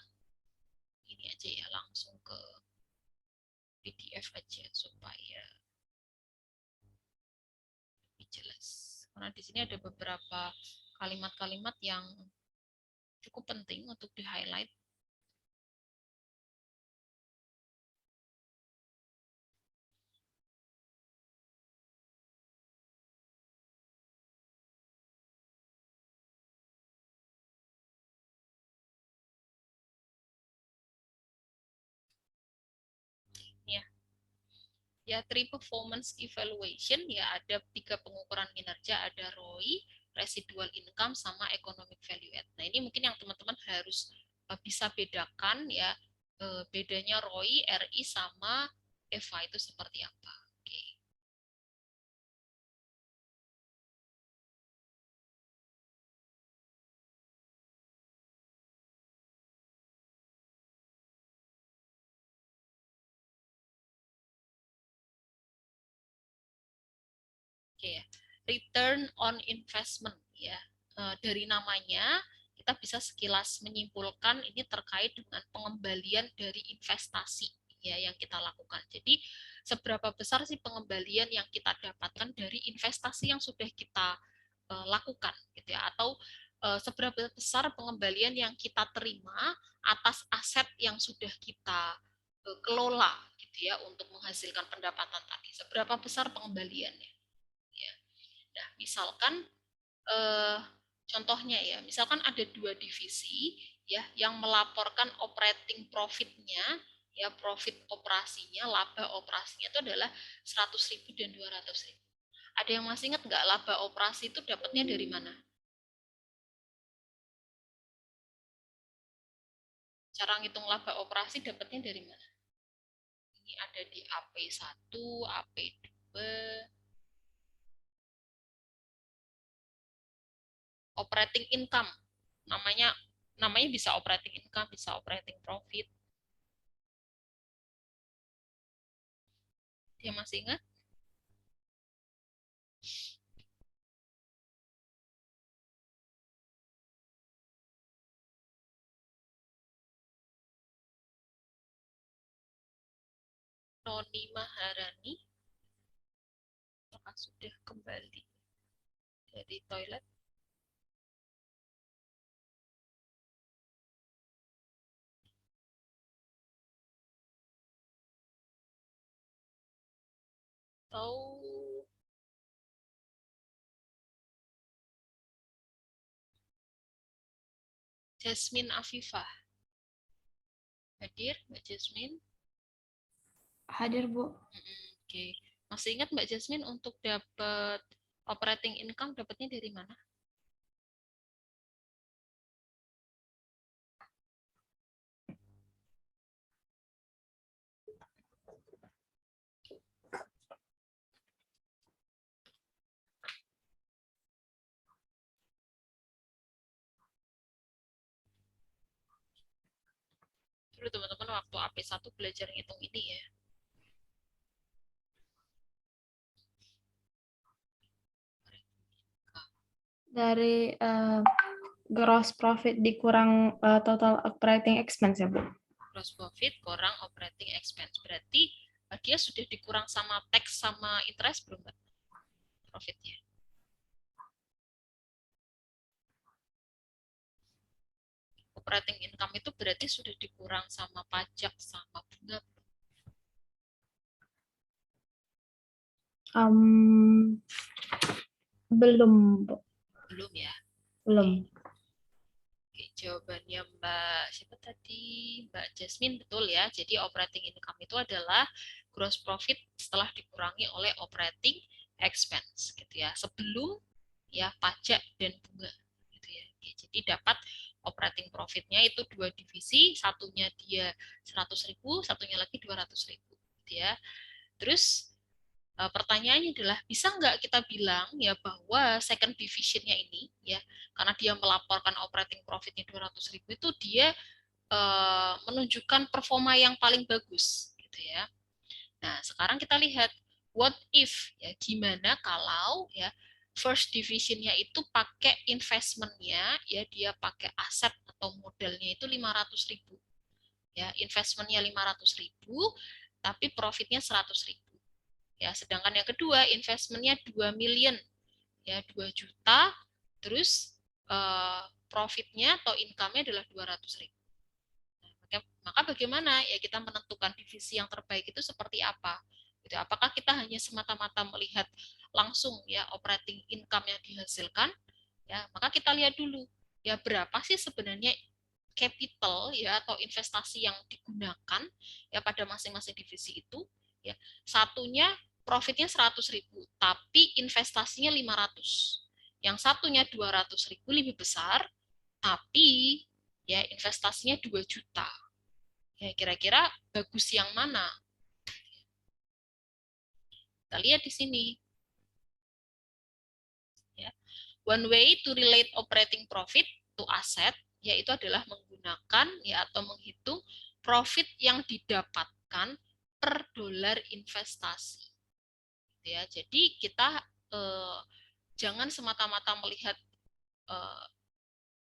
ini aja ya, langsung ke PDF aja supaya lebih jelas. Karena di sini ada beberapa kalimat-kalimat yang cukup penting untuk di-highlight. Ya, ya three performance evaluation ya, ada 3 pengukuran kinerja, ada ROI, residual income, sama economic value add. Nah, ini mungkin yang teman-teman harus bisa bedakan ya, bedanya ROI, RI sama EVA itu seperti apa. Oke. Oke ya. Return on investment ya. Dari namanya kita bisa sekilas menyimpulkan ini terkait dengan pengembalian dari investasi ya yang kita lakukan. Jadi seberapa besar sih pengembalian yang kita dapatkan dari investasi yang sudah kita lakukan gitu ya, atau seberapa besar pengembalian yang kita terima atas aset yang sudah kita kelola gitu ya untuk menghasilkan pendapatan tadi. Seberapa besar pengembaliannya? Ya. Nah, misalkan contohnya ya, misalkan ada 2 divisi ya yang melaporkan operating profit-nya ya, profit operasinya, laba operasinya itu adalah 100.000 dan 200.000. Ada yang masih ingat nggak laba operasi itu dapatnya dari mana? Cara ngitung laba operasi dapatnya dari mana? Ini ada di AP1, AP2, operating income. Namanya bisa operating income, bisa operating profit. Dia masih ingat? Noni Maharani, apakah sudah kembali dari toilet? Atau Jasmine Afifah? Hadir, Mbak Jasmine? Hadir, Bu. Oke. Masih ingat Mbak Jasmine untuk dapat operating income dapatnya dari mana? Dulu teman-teman waktu AP1 belajar ngitung ini ya. Dari gross profit dikurang total operating expense ya, Bu? Gross profit kurang operating expense. Berarti dia sudah dikurang sama tax sama interest belum, Mbak? Profitnya. Operating income itu berarti sudah dikurang sama pajak sama bunga. Belum, Bu. Belum ya? Belum. Oke, jawabannya Mbak siapa tadi? Mbak Jasmine, betul ya. Jadi operating income itu adalah gross profit setelah dikurangi oleh operating expense gitu ya. Sebelum ya pajak dan bunga gitu ya. Oke, jadi dapat operating profitnya itu 2 divisi, satunya dia 100.000, satunya lagi 200.000 gitu ya. Terus Pertanyaannya adalah bisa nggak kita bilang ya bahwa second divisionnya ini ya karena dia melaporkan operating profitnya 200.000 itu dia menunjukkan performa yang paling bagus gitu ya. Nah, sekarang kita lihat what if ya gimana kalau ya first divisionnya itu pakai investmentnya ya dia pakai aset atau modalnya itu 500.000 ya investmentnya 500.000 tapi profitnya 100.000 ya sedangkan yang kedua investmentnya 2 million ya 2 juta terus profitnya atau income-nya adalah 200.000. Maka bagaimana ya kita menentukan divisi yang terbaik itu seperti apa? Gitu. Apakah kita hanya semata-mata melihat langsung ya operating income yang dihasilkan? Ya, maka kita lihat dulu ya berapa sih sebenarnya capital ya atau investasi yang digunakan ya pada masing-masing divisi itu ya. Satunya profitnya 100.000 tapi investasinya 500. Yang satunya 200.000 lebih besar tapi ya investasinya 2 juta. Ya, kira-kira bagus yang mana? Kita lihat di sini. Ya. One way to relate operating profit to asset yaitu adalah menggunakan ya atau menghitung profit yang didapatkan per dolar investasi. Ya, jadi kita jangan semata-mata melihat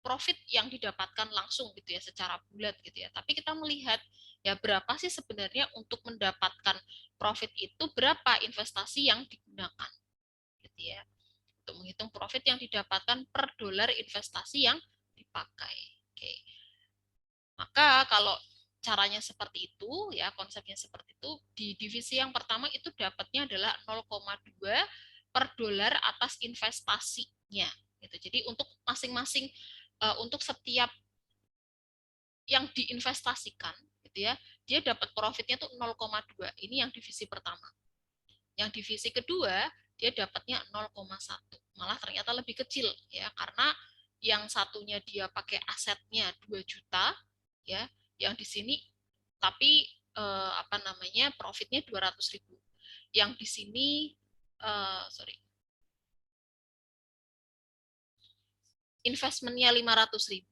profit yang didapatkan langsung gitu ya secara bulat gitu ya. Tapi kita melihat ya berapa sih sebenarnya untuk mendapatkan profit itu berapa investasi yang digunakan gitu ya. Untuk menghitung profit yang didapatkan per dolar investasi yang dipakai. Oke. Maka kalau caranya seperti itu ya konsepnya seperti itu di divisi yang pertama itu dapatnya adalah 0,2 per dolar atas investasinya gitu. Jadi untuk masing-masing untuk setiap yang diinvestasikan gitu ya dia dapat profitnya tuh 0,2. Ini yang divisi pertama. Yang divisi kedua dia dapatnya 0,1. Malah ternyata lebih kecil ya karena yang satunya dia pakai asetnya 2 juta ya yang di sini tapi profitnya 200.000. Yang di sini investmentnya 500.000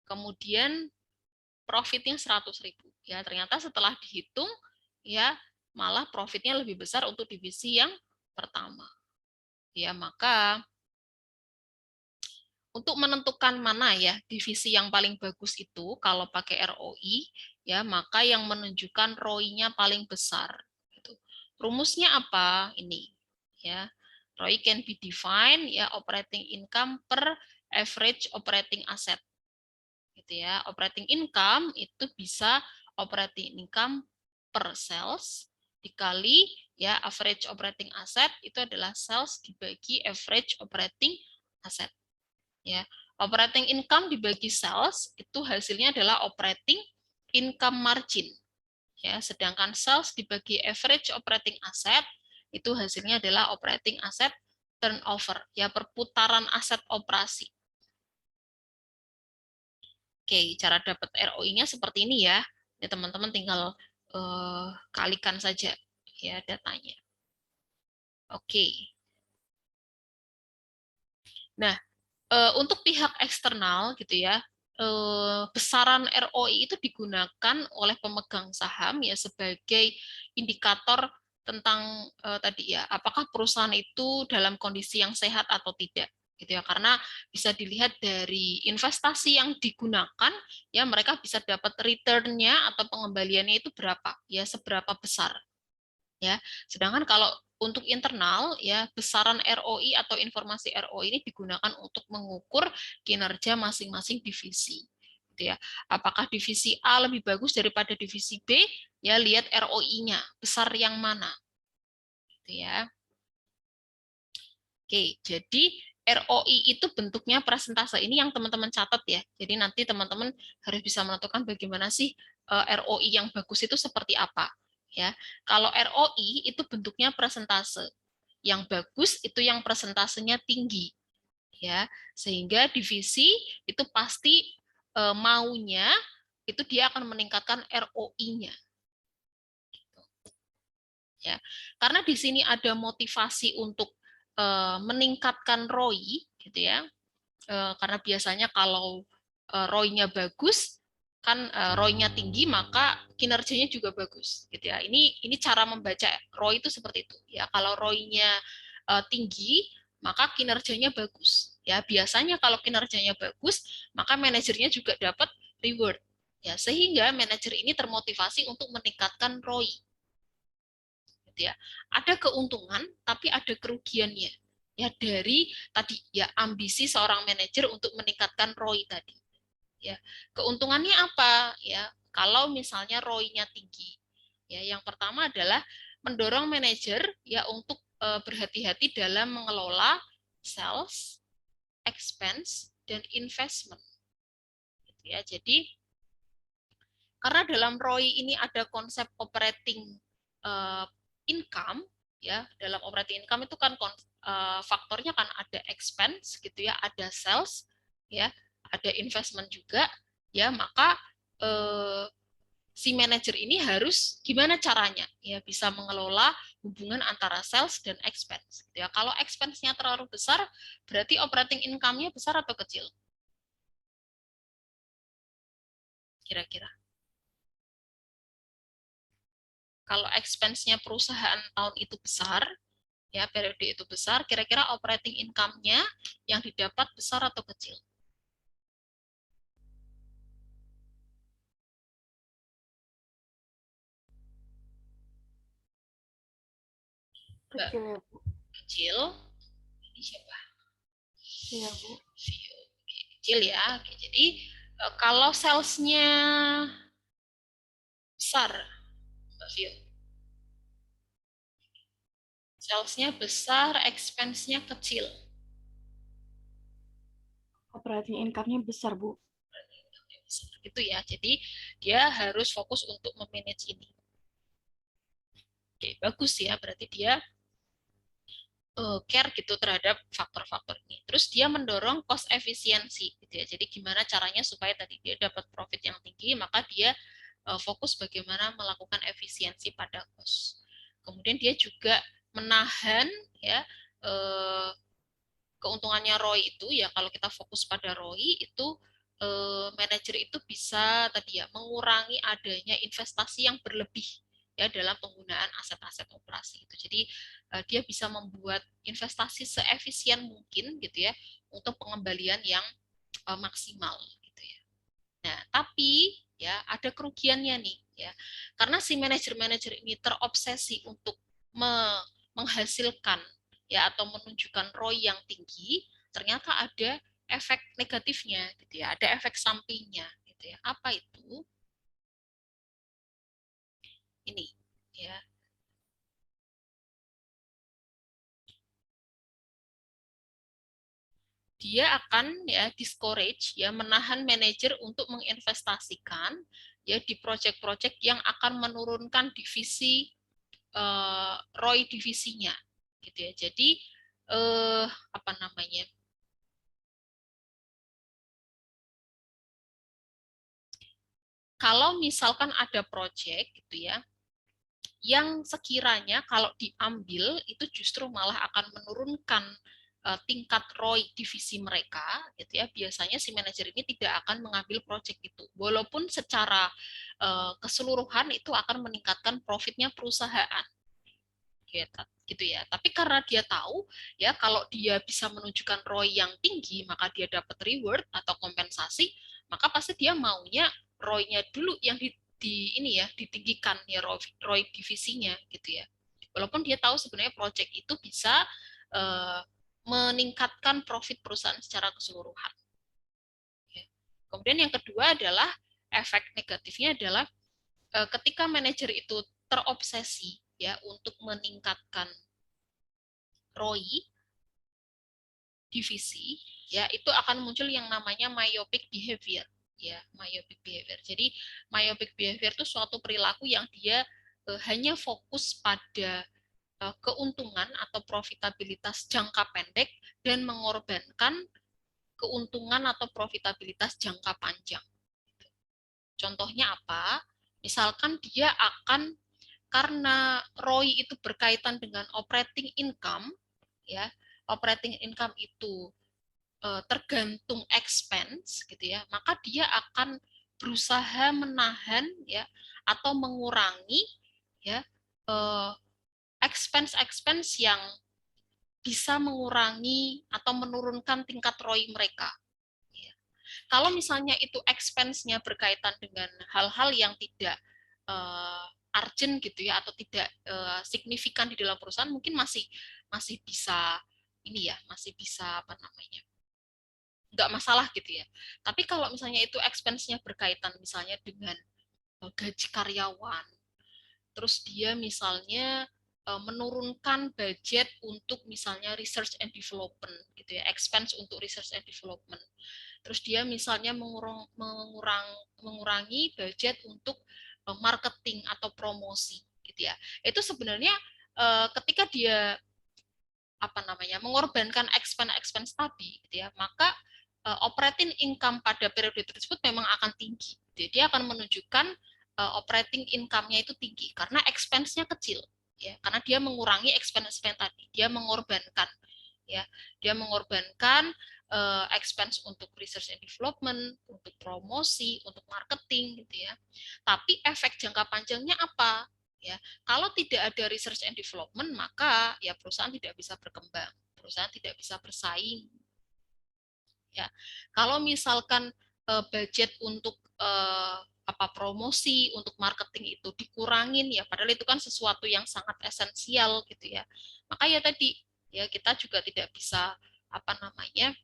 kemudian profitnya 100.000 ya ternyata setelah dihitung ya malah profitnya lebih besar untuk divisi yang pertama ya maka untuk menentukan mana ya divisi yang paling bagus itu kalau pakai ROI ya maka yang menunjukkan ROI-nya paling besar gitu. Rumusnya apa ini ya ROI can be defined ya operating income per average operating asset gitu ya. Operating income itu bisa operating income per sales dikali ya average operating asset itu adalah sales dibagi average operating asset. Ya. Operating income dibagi sales itu hasilnya adalah operating income margin. Ya, sedangkan sales dibagi average operating asset itu hasilnya adalah operating asset turnover, ya perputaran aset operasi. Oke, cara dapat ROI-nya seperti ini ya. Ya teman-teman tinggal kalikan saja ya datanya. Oke. Nah, untuk pihak eksternal gitu ya, besaran ROI itu digunakan oleh pemegang saham ya sebagai indikator tentang tadi ya, apakah perusahaan itu dalam kondisi yang sehat atau tidak gitu ya karena bisa dilihat dari investasi yang digunakan ya mereka bisa dapat return-nya atau pengembaliannya itu berapa ya seberapa besar ya sedangkan kalau untuk internal ya besaran ROI atau informasi ROI ini digunakan untuk mengukur kinerja masing-masing divisi gitu ya apakah divisi A lebih bagus daripada divisi B ya lihat ROI-nya besar yang mana gitu ya. Oke, jadi ROI itu bentuknya persentase. Ini yang teman-teman catat ya. Jadi nanti teman-teman harus bisa menentukan bagaimana sih ROI yang bagus itu seperti apa. Ya, kalau ROI itu bentuknya persentase. Yang bagus itu yang persentasenya tinggi. Ya, sehingga divisi itu pasti maunya itu dia akan meningkatkan ROI-nya. ya. Karena di sini ada motivasi untuk meningkatkan ROI gitu ya. Karena biasanya kalau ROI-nya bagus kan ROI-nya tinggi maka kinerjanya juga bagus gitu ya. Ini cara membaca ROI itu seperti itu ya. Kalau ROI-nya tinggi maka kinerjanya bagus ya. Biasanya kalau kinerjanya bagus maka manajernya juga dapat reward ya, sehingga manajer ini termotivasi untuk meningkatkan ROI gitu ya. Ada keuntungan tapi ada kerugiannya ya dari tadi ya ambisi seorang manajer untuk meningkatkan ROI tadi ya. Keuntungannya apa ya kalau misalnya ROI-nya tinggi ya? Yang pertama adalah mendorong manajer ya untuk berhati-hati dalam mengelola sales, expense, dan investment gitu ya. Jadi karena dalam ROI ini ada konsep operating income ya. Dalam operating income itu kan faktornya kan ada expense gitu ya, ada sales ya, ada investment juga ya. Maka si manajer ini harus gimana caranya ya bisa mengelola hubungan antara sales dan expense gitu ya. Kalau expense-nya terlalu besar berarti operating income-nya besar atau kecil kira-kira? Kalau expense-nya perusahaan tahun itu besar, ya periode itu besar, kira-kira operating income-nya yang didapat besar atau kecil? Kecil ya, Bu. Kecil. Ini siapa? Iya, Bu. View. Kecil ya. Oke, jadi kalau sales-nya besar, Mbak Vio. Sales-nya besar, expense-nya kecil. Operating income-nya besar, Bu. Gitu ya. Jadi dia harus fokus untuk memanage ini. Oke, bagus ya. Berarti dia care gitu terhadap faktor-faktor ini. Terus dia mendorong cost efisiensi gitu ya. Jadi gimana caranya supaya tadi dia dapat profit yang tinggi, maka dia fokus bagaimana melakukan efisiensi pada cost. Kemudian dia juga menahan ya keuntungannya ROI itu ya, kalau kita fokus pada ROI itu manajer itu bisa tadi ya mengurangi adanya investasi yang berlebih ya dalam penggunaan aset-aset operasi itu. Jadi dia bisa membuat investasi seefisien mungkin gitu ya untuk pengembalian yang maksimal gitu ya. Nah, tapi ya ada kerugiannya nih ya. Karena si manajer-manajer ini terobsesi untuk menghasilkan ya atau menunjukkan ROI yang tinggi, ternyata ada efek negatifnya gitu ya, ada efek sampingnya gitu ya. Apa itu? Ini ya. Dia akan ya discourage ya menahan manajer untuk menginvestasikan ya di proyek-proyek yang akan menurunkan divisi ROI divisinya gitu ya. Jadi apa namanya? Kalau misalkan ada proyek gitu ya yang sekiranya kalau diambil itu justru malah akan menurunkan tingkat ROI divisi mereka gitu ya, biasanya si manajer ini tidak akan mengambil proyek itu walaupun secara keseluruhan itu akan meningkatkan profitnya perusahaan gitu ya. Tapi karena dia tahu ya kalau dia bisa menunjukkan ROI yang tinggi maka dia dapat reward atau kompensasi, maka pasti dia maunya ROI-nya dulu yang di ini ya ditinggikan ya ROI divisinya gitu ya. Walaupun dia tahu sebenarnya project itu bisa meningkatkan profit perusahaan secara keseluruhan. Kemudian yang kedua adalah efek negatifnya adalah ketika manajer itu terobsesi ya untuk meningkatkan ROI divisi ya itu akan muncul yang namanya myopic behavior ya, myopic behavior. Jadi myopic behavior itu suatu perilaku yang dia hanya fokus pada keuntungan atau profitabilitas jangka pendek dan mengorbankan keuntungan atau profitabilitas jangka panjang. Contohnya apa? Misalkan dia akan karena ROI itu berkaitan dengan operating income, ya, operating income itu tergantung expense, gitu ya, maka dia akan berusaha menahan, ya, atau mengurangi, ya, expense yang bisa mengurangi atau menurunkan tingkat ROI mereka. Kalau misalnya itu expense-nya berkaitan dengan hal-hal yang tidak urgent gitu ya, atau tidak signifikan di dalam perusahaan, mungkin masih bisa ini ya, masih bisa apa namanya, nggak masalah gitu ya. Tapi kalau misalnya itu expense-nya berkaitan misalnya dengan gaji karyawan, terus dia misalnya menurunkan budget untuk misalnya research and development gitu ya, expense untuk research and development. Terus dia misalnya mengurangi budget untuk marketing atau promosi gitu ya. Itu sebenarnya ketika dia apa namanya, mengorbankan expense tadi gitu ya, maka operating income pada periode tersebut memang akan tinggi. Jadi dia akan menunjukkan operating income-nya itu tinggi karena expense-nya kecil, ya, karena dia mengurangi expense tadi, dia mengorbankan, ya, dia mengorbankan expense untuk research and development, untuk promosi, untuk marketing, gitu ya. Tapi efek jangka panjangnya apa? Ya, kalau tidak ada research and development, maka ya perusahaan tidak bisa berkembang, perusahaan tidak bisa bersaing. Ya, kalau misalkan budget untuk apa promosi, untuk marketing itu dikurangin ya, padahal itu kan sesuatu yang sangat esensial gitu ya. Maka ya tadi ya kita juga tidak bisa apa namanya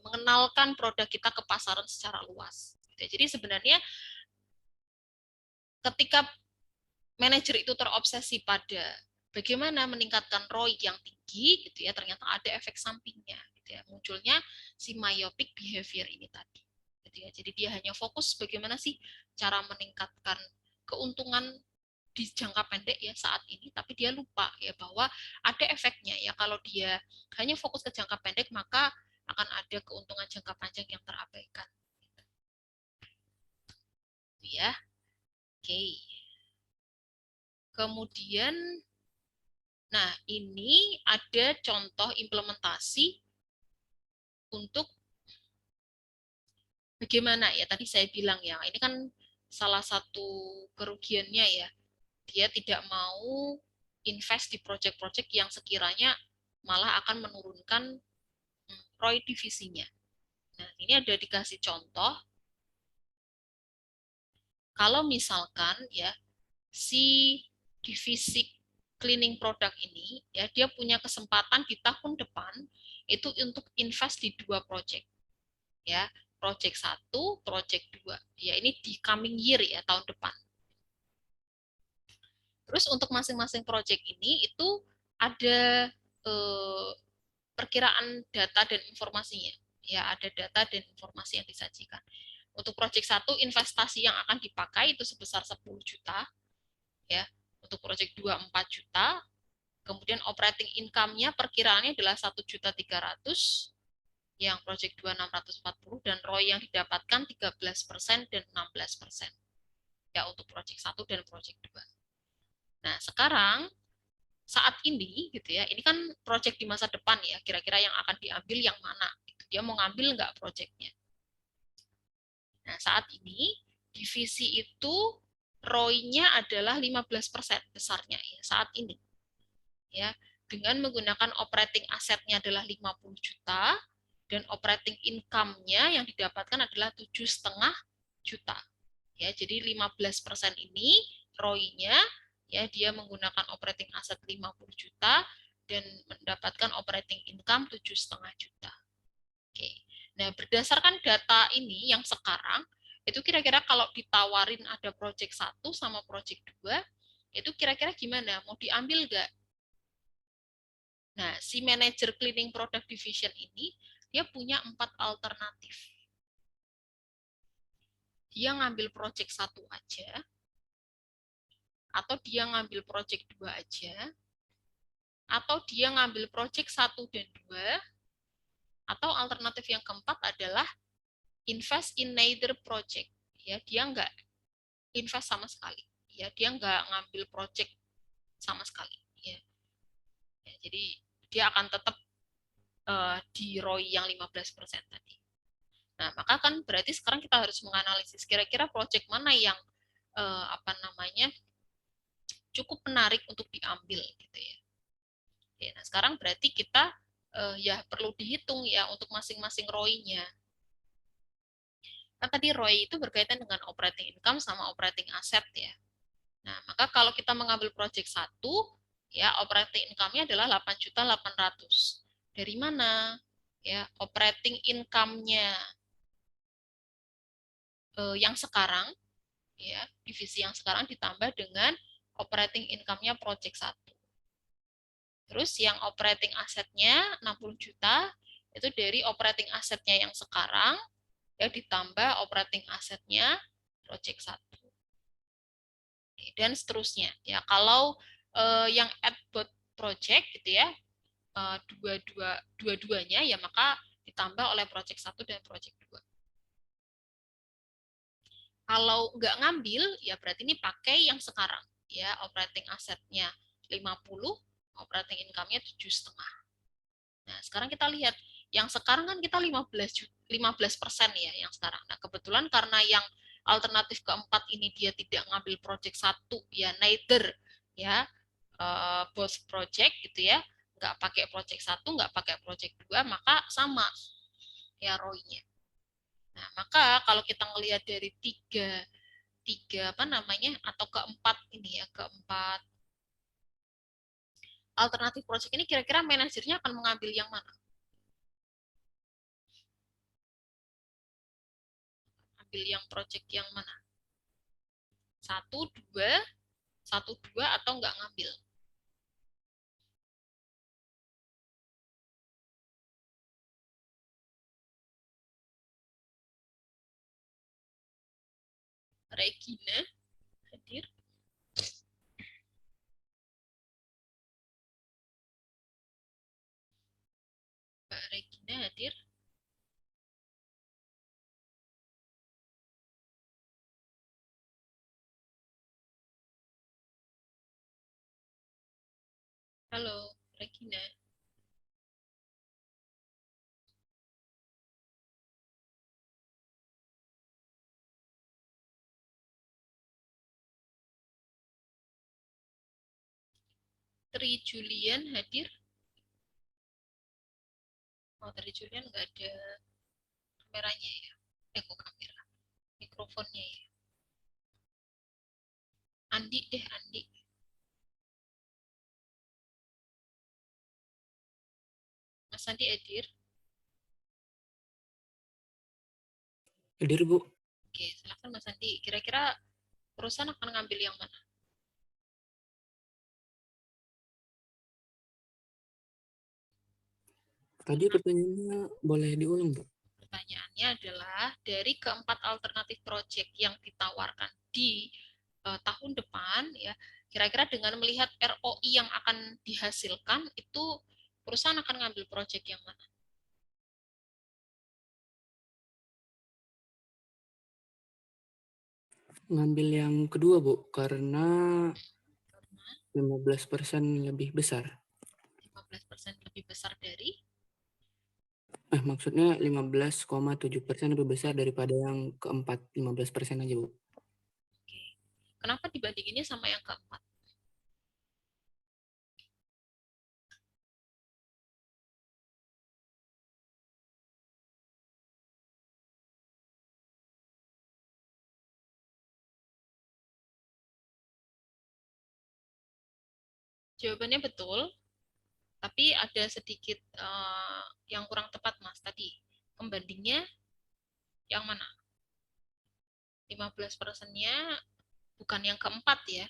mengenalkan produk kita ke pasaran secara luas. Jadi sebenarnya ketika manajer itu terobsesi pada bagaimana meningkatkan ROI yang tinggi, gitu ya, ternyata ada efek sampingnya, gitu ya, munculnya si myopic behavior ini tadi, gitu ya. Jadi dia hanya fokus bagaimana sih cara meningkatkan keuntungan di jangka pendek ya saat ini, tapi dia lupa ya bahwa ada efeknya ya kalau dia hanya fokus ke jangka pendek, maka akan ada keuntungan jangka panjang yang terabaikan. Gitu ya. Oke. Kemudian, nah ini ada contoh implementasi untuk bagaimana ya, tadi saya bilang ya, ini kan salah satu kerugiannya ya, dia tidak mau invest di proyek-proyek yang sekiranya malah akan menurunkan ROI divisinya. Nah, ini ada dikasih contoh, kalau misalkan ya, si divisi cleaning product ini ya dia punya kesempatan di tahun depan itu untuk invest di 2 project ya, project 1, project 2 ya, ini di coming year ya, tahun depan. Terus untuk masing-masing project ini itu ada perkiraan data dan informasinya ya, ada data dan informasi yang disajikan. Untuk project 1 investasi yang akan dipakai itu sebesar 10 juta ya, untuk project 2 4 juta, kemudian operating income-nya perkiraannya adalah 1.300.000, yang project 2 640, dan ROI yang didapatkan 13% dan 16% ya untuk project 1 dan project 2. Nah, sekarang saat ini gitu ya, ini kan project di masa depan ya, kira-kira yang akan diambil yang mana? Dia mau ngambil nggak projectnya? Nah, saat ini divisi itu ROI-nya adalah 15% besarnya ya saat ini. Ya, dengan menggunakan operating asetnya adalah 50 juta dan operating income-nya yang didapatkan adalah 7,5 juta. Ya, jadi 15% ini ROI-nya ya dia menggunakan operating aset 50 juta dan mendapatkan operating income 7,5 juta. Oke. Nah, berdasarkan data ini yang sekarang itu kira-kira kalau ditawarin ada project 1 sama project 2 itu kira-kira gimana? Mau diambil nggak? Nah, si manajer cleaning product division ini, dia punya 4 alternatif. Dia ngambil project 1 aja, atau dia ngambil project 2 aja, atau dia ngambil project 1 dan 2, atau alternatif yang keempat adalah invest in neither project. Ya, dia nggak invest sama sekali. ya dia nggak ngambil project sama sekali, ya. Ya, jadi dia akan tetap di ROI yang 15% tadi. Nah, maka kan berarti sekarang kita harus menganalisis kira-kira project mana yang apa namanya cukup menarik untuk diambil gitu ya. Oke, nah sekarang berarti kita ya perlu dihitung ya untuk masing-masing ROI-nya. Kan tadi ROI itu berkaitan dengan operating income sama operating asset ya. Nah, maka kalau kita mengambil project satu, ya operating income-nya adalah 8.800.000. Dari mana? Ya, operating income-nya yang sekarang, ya divisi yang sekarang ditambah dengan operating income-nya project satu. Terus yang operating asetnya 60 juta, itu dari operating asetnya yang sekarang, ya ditambah operating asetnya project satu. Dan seterusnya. Ya, kalau yang at both project gitu ya, dua-duanya ya maka ditambah oleh project 1 dan project 2. Kalau nggak ngambil, ya berarti ini pakai yang sekarang. Ya, operating asetnya 50, operating income-nya 7,5. Nah, sekarang kita lihat, yang sekarang kan kita 15% ya yang sekarang. Nah, kebetulan karena yang alternatif keempat ini dia tidak ngambil project 1, ya neither ya both project gitu ya, nggak pakai project 1, nggak pakai project 2, maka sama ya ROI-nya. Nah, maka kalau kita ngelihat dari tiga apa namanya atau keempat ini ya, keempat alternatif project ini kira-kira manajernya akan mengambil yang mana? Ambil yang project yang mana? Satu dua atau nggak ngambil? Regina hadir. Mbak Regina hadir. Halo, Regina. Tri Julian hadir. Oh, Tri Julian nggak ada kameranya ya. Kok kamera? Mikrofonnya ya. Andi deh, Andi. Mas Andi hadir. Hadir, Bu. Oke, silakan Mas Andi. Kira-kira perusahaan akan ngambil yang mana? Tadi pertanyaannya boleh diulang, Bu? Pertanyaannya adalah dari keempat alternatif project yang ditawarkan di tahun depan, ya kira-kira dengan melihat ROI yang akan dihasilkan itu perusahaan akan ngambil project yang mana? Ngambil yang kedua, Bu, karena Karena 15% lebih besar. 15% lebih besar dari Maksudnya 15,7% lebih besar daripada yang keempat, 15% aja, Bu. Oke. Kenapa dibandinginnya sama yang keempat? Jawabannya betul, tapi ada sedikit yang kurang tepat, Mas. Tadi pembandingnya yang mana? 15%-nya bukan yang keempat ya.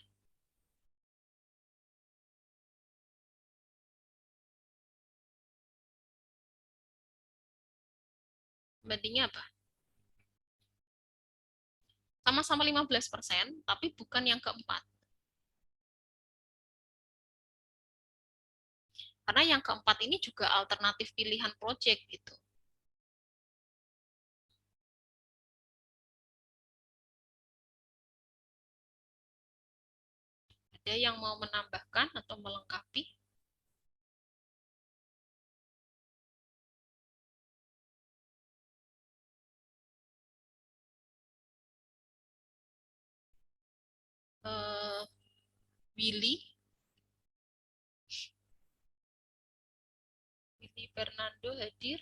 Bandingnya apa? Sama-sama 15%, tapi bukan yang keempat. Karena yang keempat ini juga alternatif pilihan project gitu. Ada yang mau menambahkan atau melengkapi? Willy Fernando hadir?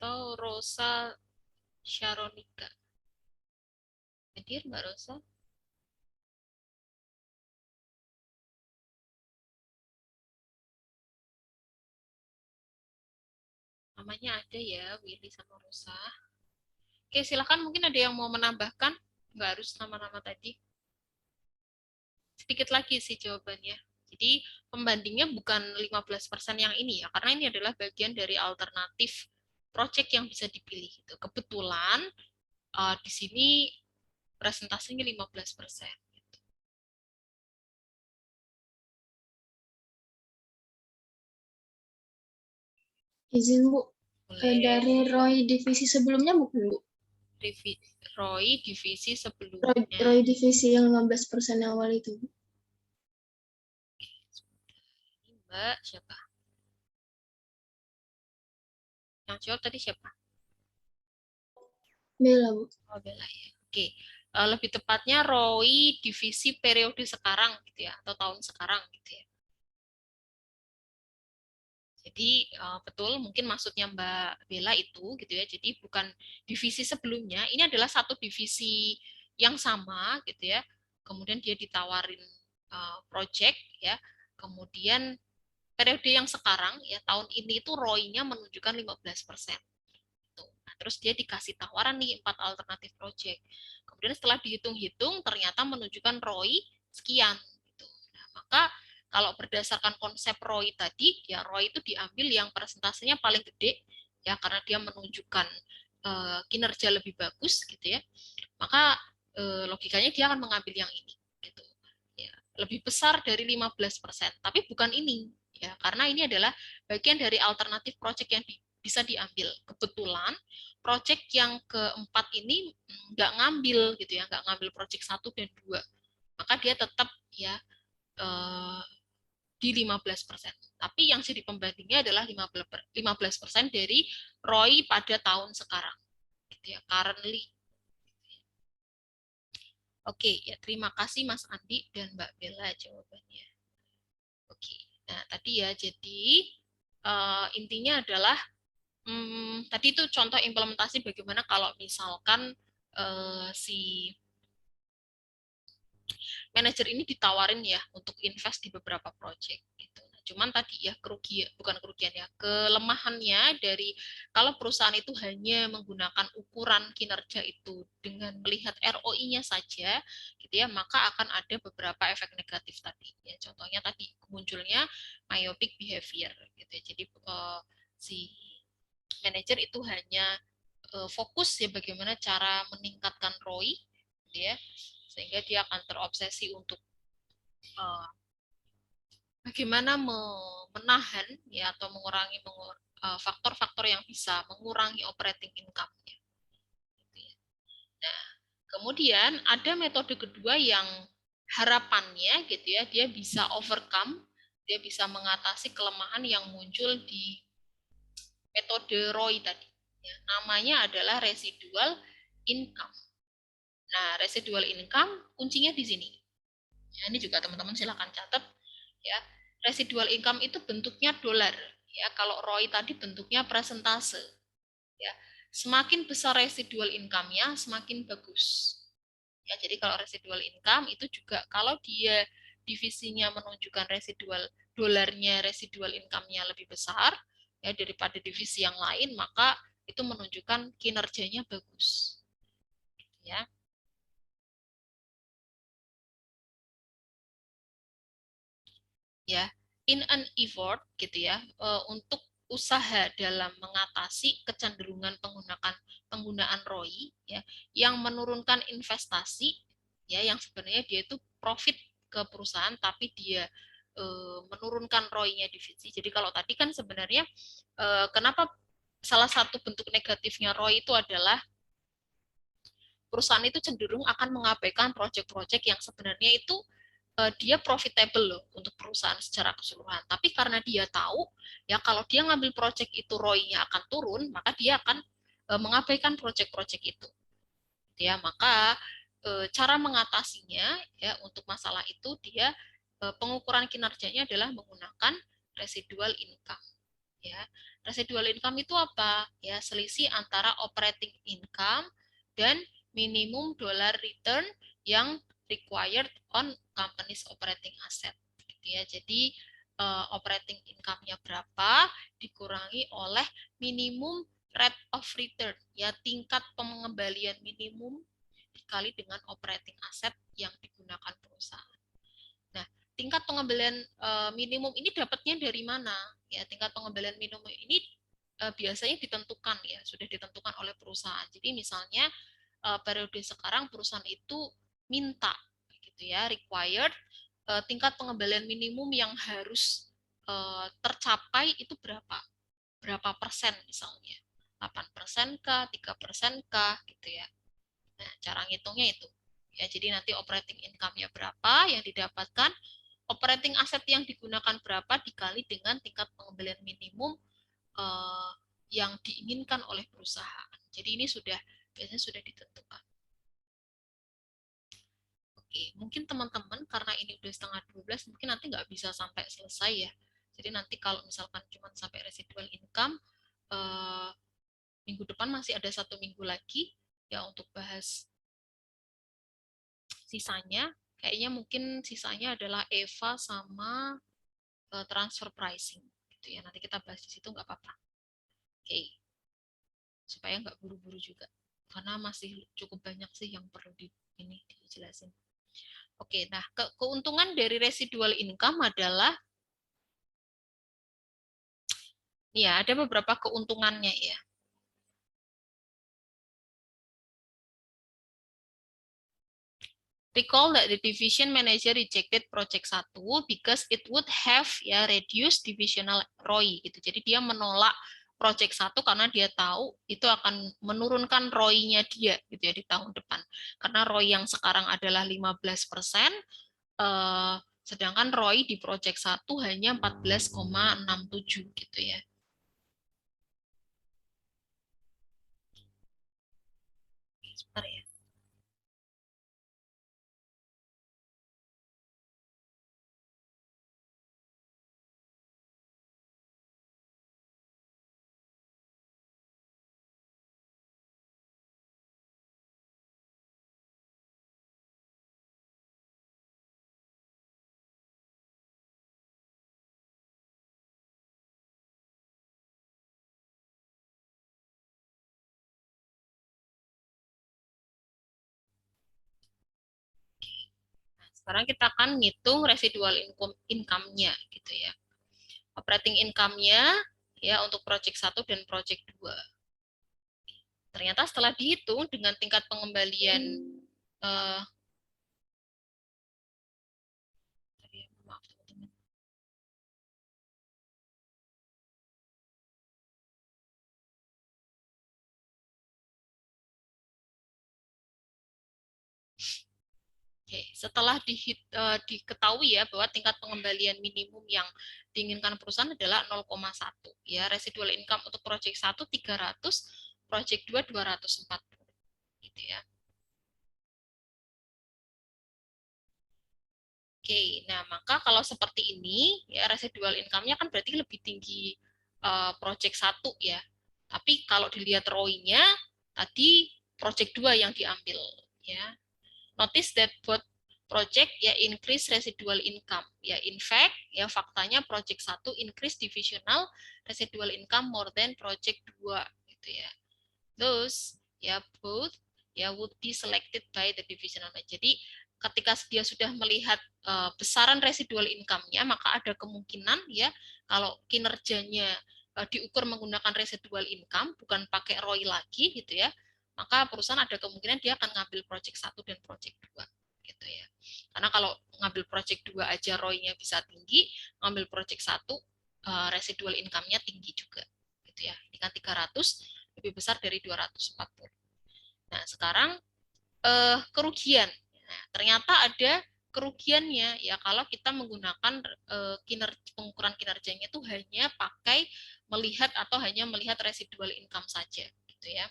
Atau Rosa Sharonika? Hadir Mbak Rosa? Namanya ada ya, Willy sama Rosa. Oke, silakan mungkin ada yang mau menambahkan. Nggak harus nama-nama tadi. Sedikit lagi sih jawabannya. Jadi pembandingnya bukan 15% yang ini ya, karena ini adalah bagian dari alternatif project yang bisa dipilih. Kebetulan di sini presentasinya 15%. Izin Bu, Boleh. dari Roy divisi sebelumnya bukan Bu? Roy divisi Roy, sebelumnya. Roy divisi yang 15% awal itu Bu. Mbak, siapa? Yang jawab tadi siapa? Bella Bu. Oh, Bella ya. Oke. Lebih tepatnya Roy divisi periode sekarang gitu ya, atau tahun sekarang gitu ya. Jadi betul mungkin maksudnya Mbak Bella itu gitu ya. Jadi bukan divisi sebelumnya, ini adalah satu divisi yang sama gitu ya. Kemudian dia ditawarin project ya. Kemudian periode yang sekarang ya tahun ini itu ROI-nya menunjukkan 15%. Nah, terus dia dikasih tawaran nih 4 alternatif project. Kemudian setelah dihitung-hitung ternyata menunjukkan ROI sekian gitu. Nah, maka kalau berdasarkan konsep ROI tadi, ya ROI itu diambil yang presentasinya paling gede ya karena dia menunjukkan kinerja lebih bagus gitu ya. Maka logikanya dia akan mengambil yang ini gitu. Ya, lebih besar dari 15%, tapi bukan ini ya karena ini adalah bagian dari alternatif project yang bisa diambil. Kebetulan project yang keempat ini nggak ngambil gitu ya, nggak ngambil project 1 dan 2. Maka dia tetap ya di 15%. Tapi yang jadi pembandingnya adalah 15% dari ROI pada tahun sekarang. Gitu ya, currently. Oke, ya terima kasih Mas Andi dan Mbak Bella jawabannya. Oke, nah tadi ya, jadi intinya adalah tadi itu contoh implementasi bagaimana kalau misalkan si manajer ini ditawarin ya untuk invest di beberapa project gitu. Nah, cuman tadi ya kerugian, bukan kerugian ya, kelemahannya dari kalau perusahaan itu hanya menggunakan ukuran kinerja itu dengan melihat ROI-nya saja gitu ya, maka akan ada beberapa efek negatif tadi. Ya, contohnya tadi munculnya myopic behavior gitu ya. Jadi si manajer itu hanya fokus ya bagaimana cara meningkatkan ROI gitu ya, sehingga dia akan terobsesi untuk bagaimana menahan ya atau mengurangi faktor-faktor yang bisa mengurangi operating income-nya. Gitu ya. Nah, kemudian ada metode kedua yang harapannya gitu ya dia bisa overcome, dia bisa mengatasi kelemahan yang muncul di metode ROI tadi. Ya, namanya adalah residual income. Nah, residual income kuncinya di sini. Ya, ini juga teman-teman silakan catat ya. Residual income itu bentuknya dolar ya. Kalau ROI tadi bentuknya persentase ya. Semakin besar residual income-nya semakin bagus. Ya, jadi kalau residual income itu juga kalau dia divisinya menunjukkan residual dolarnya, residual income-nya lebih besar ya daripada divisi yang lain, maka itu menunjukkan kinerjanya bagus. Ya. Ya, in an effort gitu ya, untuk usaha dalam mengatasi kecenderungan penggunaan ROI ya yang menurunkan investasi ya yang sebenarnya dia itu profit ke perusahaan tapi dia menurunkan ROI-nya divisi. Jadi kalau tadi kan sebenarnya kenapa salah satu bentuk negatifnya ROI itu adalah perusahaan itu cenderung akan mengabaikan proyek-proyek yang sebenarnya itu dia profitable loh untuk perusahaan secara keseluruhan. Tapi karena dia tahu ya kalau dia ngambil proyek itu ROI-nya akan turun, maka dia akan mengabaikan proyek-proyek itu. Ya, maka cara mengatasinya ya untuk masalah itu dia pengukuran kinerjanya adalah menggunakan residual income. Ya, residual income itu apa? Ya, selisih antara operating income dan minimum dollar return yang required on company's operating asset. Gitu ya. Jadi operating income-nya berapa dikurangi oleh minimum rate of return, ya tingkat pengembalian minimum dikali dengan operating asset yang digunakan perusahaan. Nah, tingkat pengembalian minimum ini dapatnya dari mana? Ya, tingkat pengembalian minimum ini biasanya ditentukan ya, sudah ditentukan oleh perusahaan. Jadi misalnya periode sekarang perusahaan itu minta gitu ya, required tingkat pengembalian minimum yang harus tercapai itu berapa? Berapa persen misalnya? 8% kah, 3% kah gitu ya. Nah, cara ngitungnya itu. Ya, jadi nanti operating income-nya berapa yang didapatkan, operating asset yang digunakan berapa dikali dengan tingkat pengembalian minimum yang diinginkan oleh perusahaan. Jadi ini biasanya sudah ditentukan. Oke, mungkin teman-teman karena ini udah setengah 12, mungkin nanti nggak bisa sampai selesai ya. Jadi nanti kalau misalkan cuma sampai residual income, minggu depan masih ada 1 minggu lagi ya untuk bahas sisanya. Kayaknya mungkin sisanya adalah EVA sama transfer pricing. Gitu ya. Nanti kita bahas di situ nggak apa-apa. Oke, supaya nggak buru-buru juga. Karena masih cukup banyak sih yang perlu dijelasin. Oke, nah keuntungan dari residual income adalah ya ada beberapa keuntungannya ya. Recall that the division manager rejected project 1 because it would have ya reduced divisional ROI gitu. Jadi dia menolak project 1 karena dia tahu itu akan menurunkan ROI-nya dia gitu ya di tahun depan. Karena ROI yang sekarang adalah 15%, sedangkan ROI di project 1 hanya 14,67 gitu ya. Sebentar ya. Sekarang kita akan ngitung residual income-nya gitu ya. Operating income-nya ya untuk project 1 dan project 2. Ternyata setelah dihitung dengan tingkat pengembalian maaf teman-teman. Oke, setelah diketahui ya bahwa tingkat pengembalian minimum yang diinginkan perusahaan adalah 0,1 ya, residual income untuk project 1 300, project 2 240 gitu ya. Oke, nah maka kalau seperti ini ya residual income-nya kan berarti lebih tinggi project 1 ya. Tapi kalau dilihat ROI-nya tadi project 2 yang diambil ya. Notice that both project ya increase residual income. Ya in fact ya faktanya project 1 increase divisional residual income more than project 2 gitu ya. Thus ya both ya would be selected by the divisional. Jadi ketika dia sudah melihat besaran residual income-nya, maka ada kemungkinan ya kalau kinerjanya diukur menggunakan residual income, bukan pakai ROI lagi gitu ya, maka perusahaan ada kemungkinan dia akan ngambil project 1 dan project 2. gitu ya. Karena kalau ngambil project 2 aja ROI-nya bisa tinggi, ngambil project 1 residual income-nya tinggi juga gitu ya. Ini kan 300 lebih besar dari 240. Nah, sekarang kerugian. Nah, ternyata ada kerugiannya ya kalau kita menggunakan pengukuran kinerjanya itu hanya pakai melihat atau hanya melihat residual income saja gitu ya.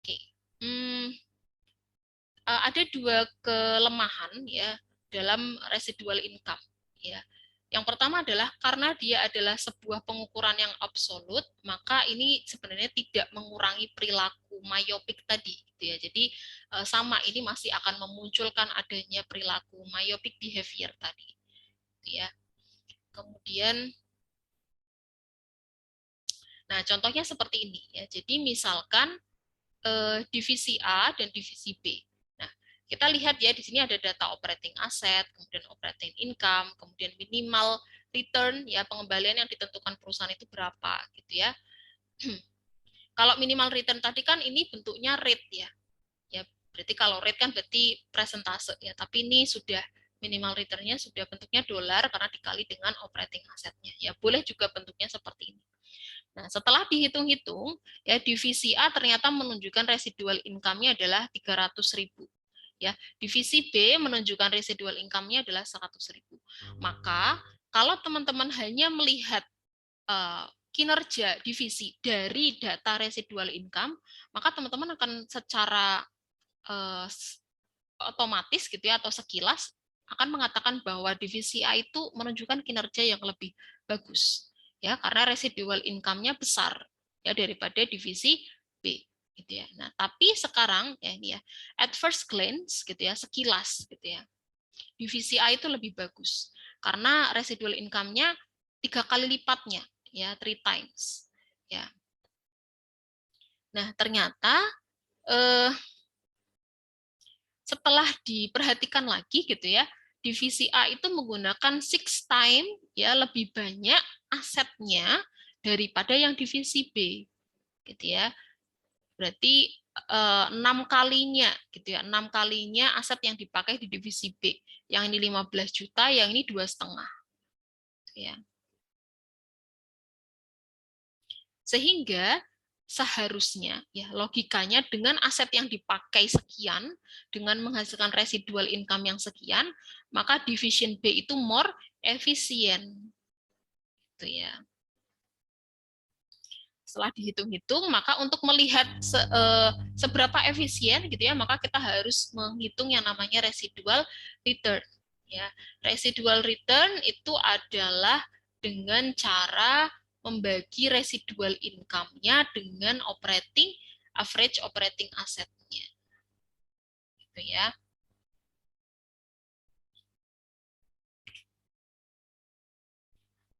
Oke. Ada 2 kelemahan ya dalam residual income ya. Yang pertama adalah karena dia adalah sebuah pengukuran yang absolut, maka ini sebenarnya tidak mengurangi perilaku myopik tadi gitu ya. Jadi sama, ini masih akan memunculkan adanya perilaku myopik behavior tadi gitu ya. Kemudian nah, contohnya seperti ini ya. Jadi misalkan divisi A dan divisi B. Nah, kita lihat ya di sini ada data operating asset, kemudian operating income, kemudian minimal return ya, pengembalian yang ditentukan perusahaan itu berapa gitu ya. Kalau minimal return tadi kan ini bentuknya rate ya. Ya, berarti kalau rate kan berarti presentase ya, tapi ini sudah minimal return-nya sudah bentuknya dolar karena dikali dengan operating asset-nya. Ya, boleh juga bentuknya seperti ini. Nah, setelah dihitung-hitung, ya divisi A ternyata menunjukkan residual income-nya adalah 300.000. Ya, divisi B menunjukkan residual income-nya adalah 100.000. Maka, kalau teman-teman hanya melihat kinerja divisi dari data residual income, maka teman-teman akan secara otomatis gitu ya atau sekilas akan mengatakan bahwa divisi A itu menunjukkan kinerja yang lebih bagus ya karena residual income-nya besar ya daripada divisi B gitu ya. Nah, tapi sekarang ya ini ya at first glance gitu ya, sekilas gitu ya. Divisi A itu lebih bagus karena residual income-nya 3 kali lipatnya ya, 3 times ya. Nah, ternyata setelah diperhatikan lagi gitu ya, divisi A itu menggunakan 6 time ya lebih banyak asetnya daripada yang divisi B gitu ya. Berarti 6 kalinya gitu ya, 6 kalinya aset yang dipakai di divisi B. Yang ini 15 juta, yang ini 2,5 gitu ya. Sehingga seharusnya ya logikanya dengan aset yang dipakai sekian dengan menghasilkan residual income yang sekian, maka division B itu more efisien. Gitu ya. Setelah dihitung-hitung, maka untuk melihat seberapa efisien gitu ya, maka kita harus menghitung yang namanya residual return ya. Residual return itu adalah dengan cara membagi residual income-nya dengan average operating asset-nya. Gitu ya.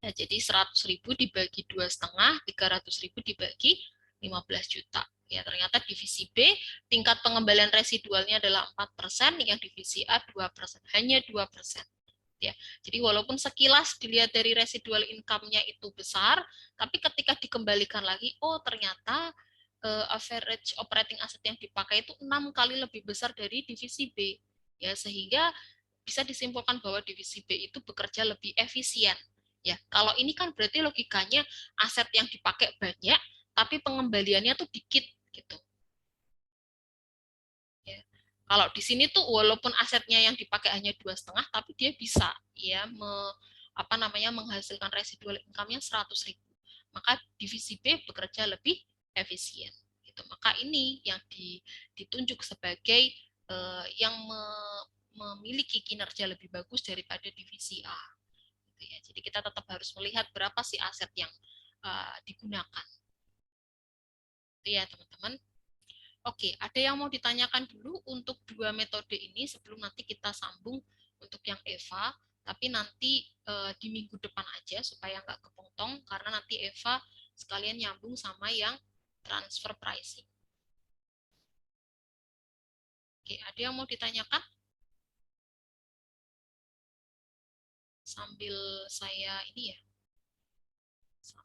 Nah, jadi 100.000 dibagi 2,5, 300.000 dibagi 15 juta. Ya, ternyata divisi B tingkat pengembalian residualnya adalah 4%, yang divisi A 2%, hanya 2%. Ya. Jadi walaupun sekilas dilihat dari residual income-nya itu besar, tapi ketika dikembalikan lagi, oh ternyata average operating asset yang dipakai itu 6 kali lebih besar dari divisi B. Ya, sehingga bisa disimpulkan bahwa divisi B itu bekerja lebih efisien. Ya, kalau ini kan berarti logikanya aset yang dipakai banyak, tapi pengembaliannya tuh dikit gitu. Ya. Kalau di sini tuh walaupun asetnya yang dipakai hanya 2,5, tapi dia bisa ya menghasilkan residual income-nya 100.000. Maka divisi B bekerja lebih efisien. Gitu. Maka ini yang ditunjuk sebagai yang memiliki kinerja lebih bagus daripada divisi A. Gitu ya. Jadi kita tetap harus melihat berapa sih aset yang digunakan. Itu ya teman-teman. Oke, ada yang mau ditanyakan dulu untuk 2 metode ini sebelum nanti kita sambung untuk yang Eva, tapi nanti di minggu depan aja supaya nggak kepotong karena nanti Eva sekalian nyambung sama yang transfer pricing. Oke, ada yang mau ditanyakan? Sambil saya ini ya.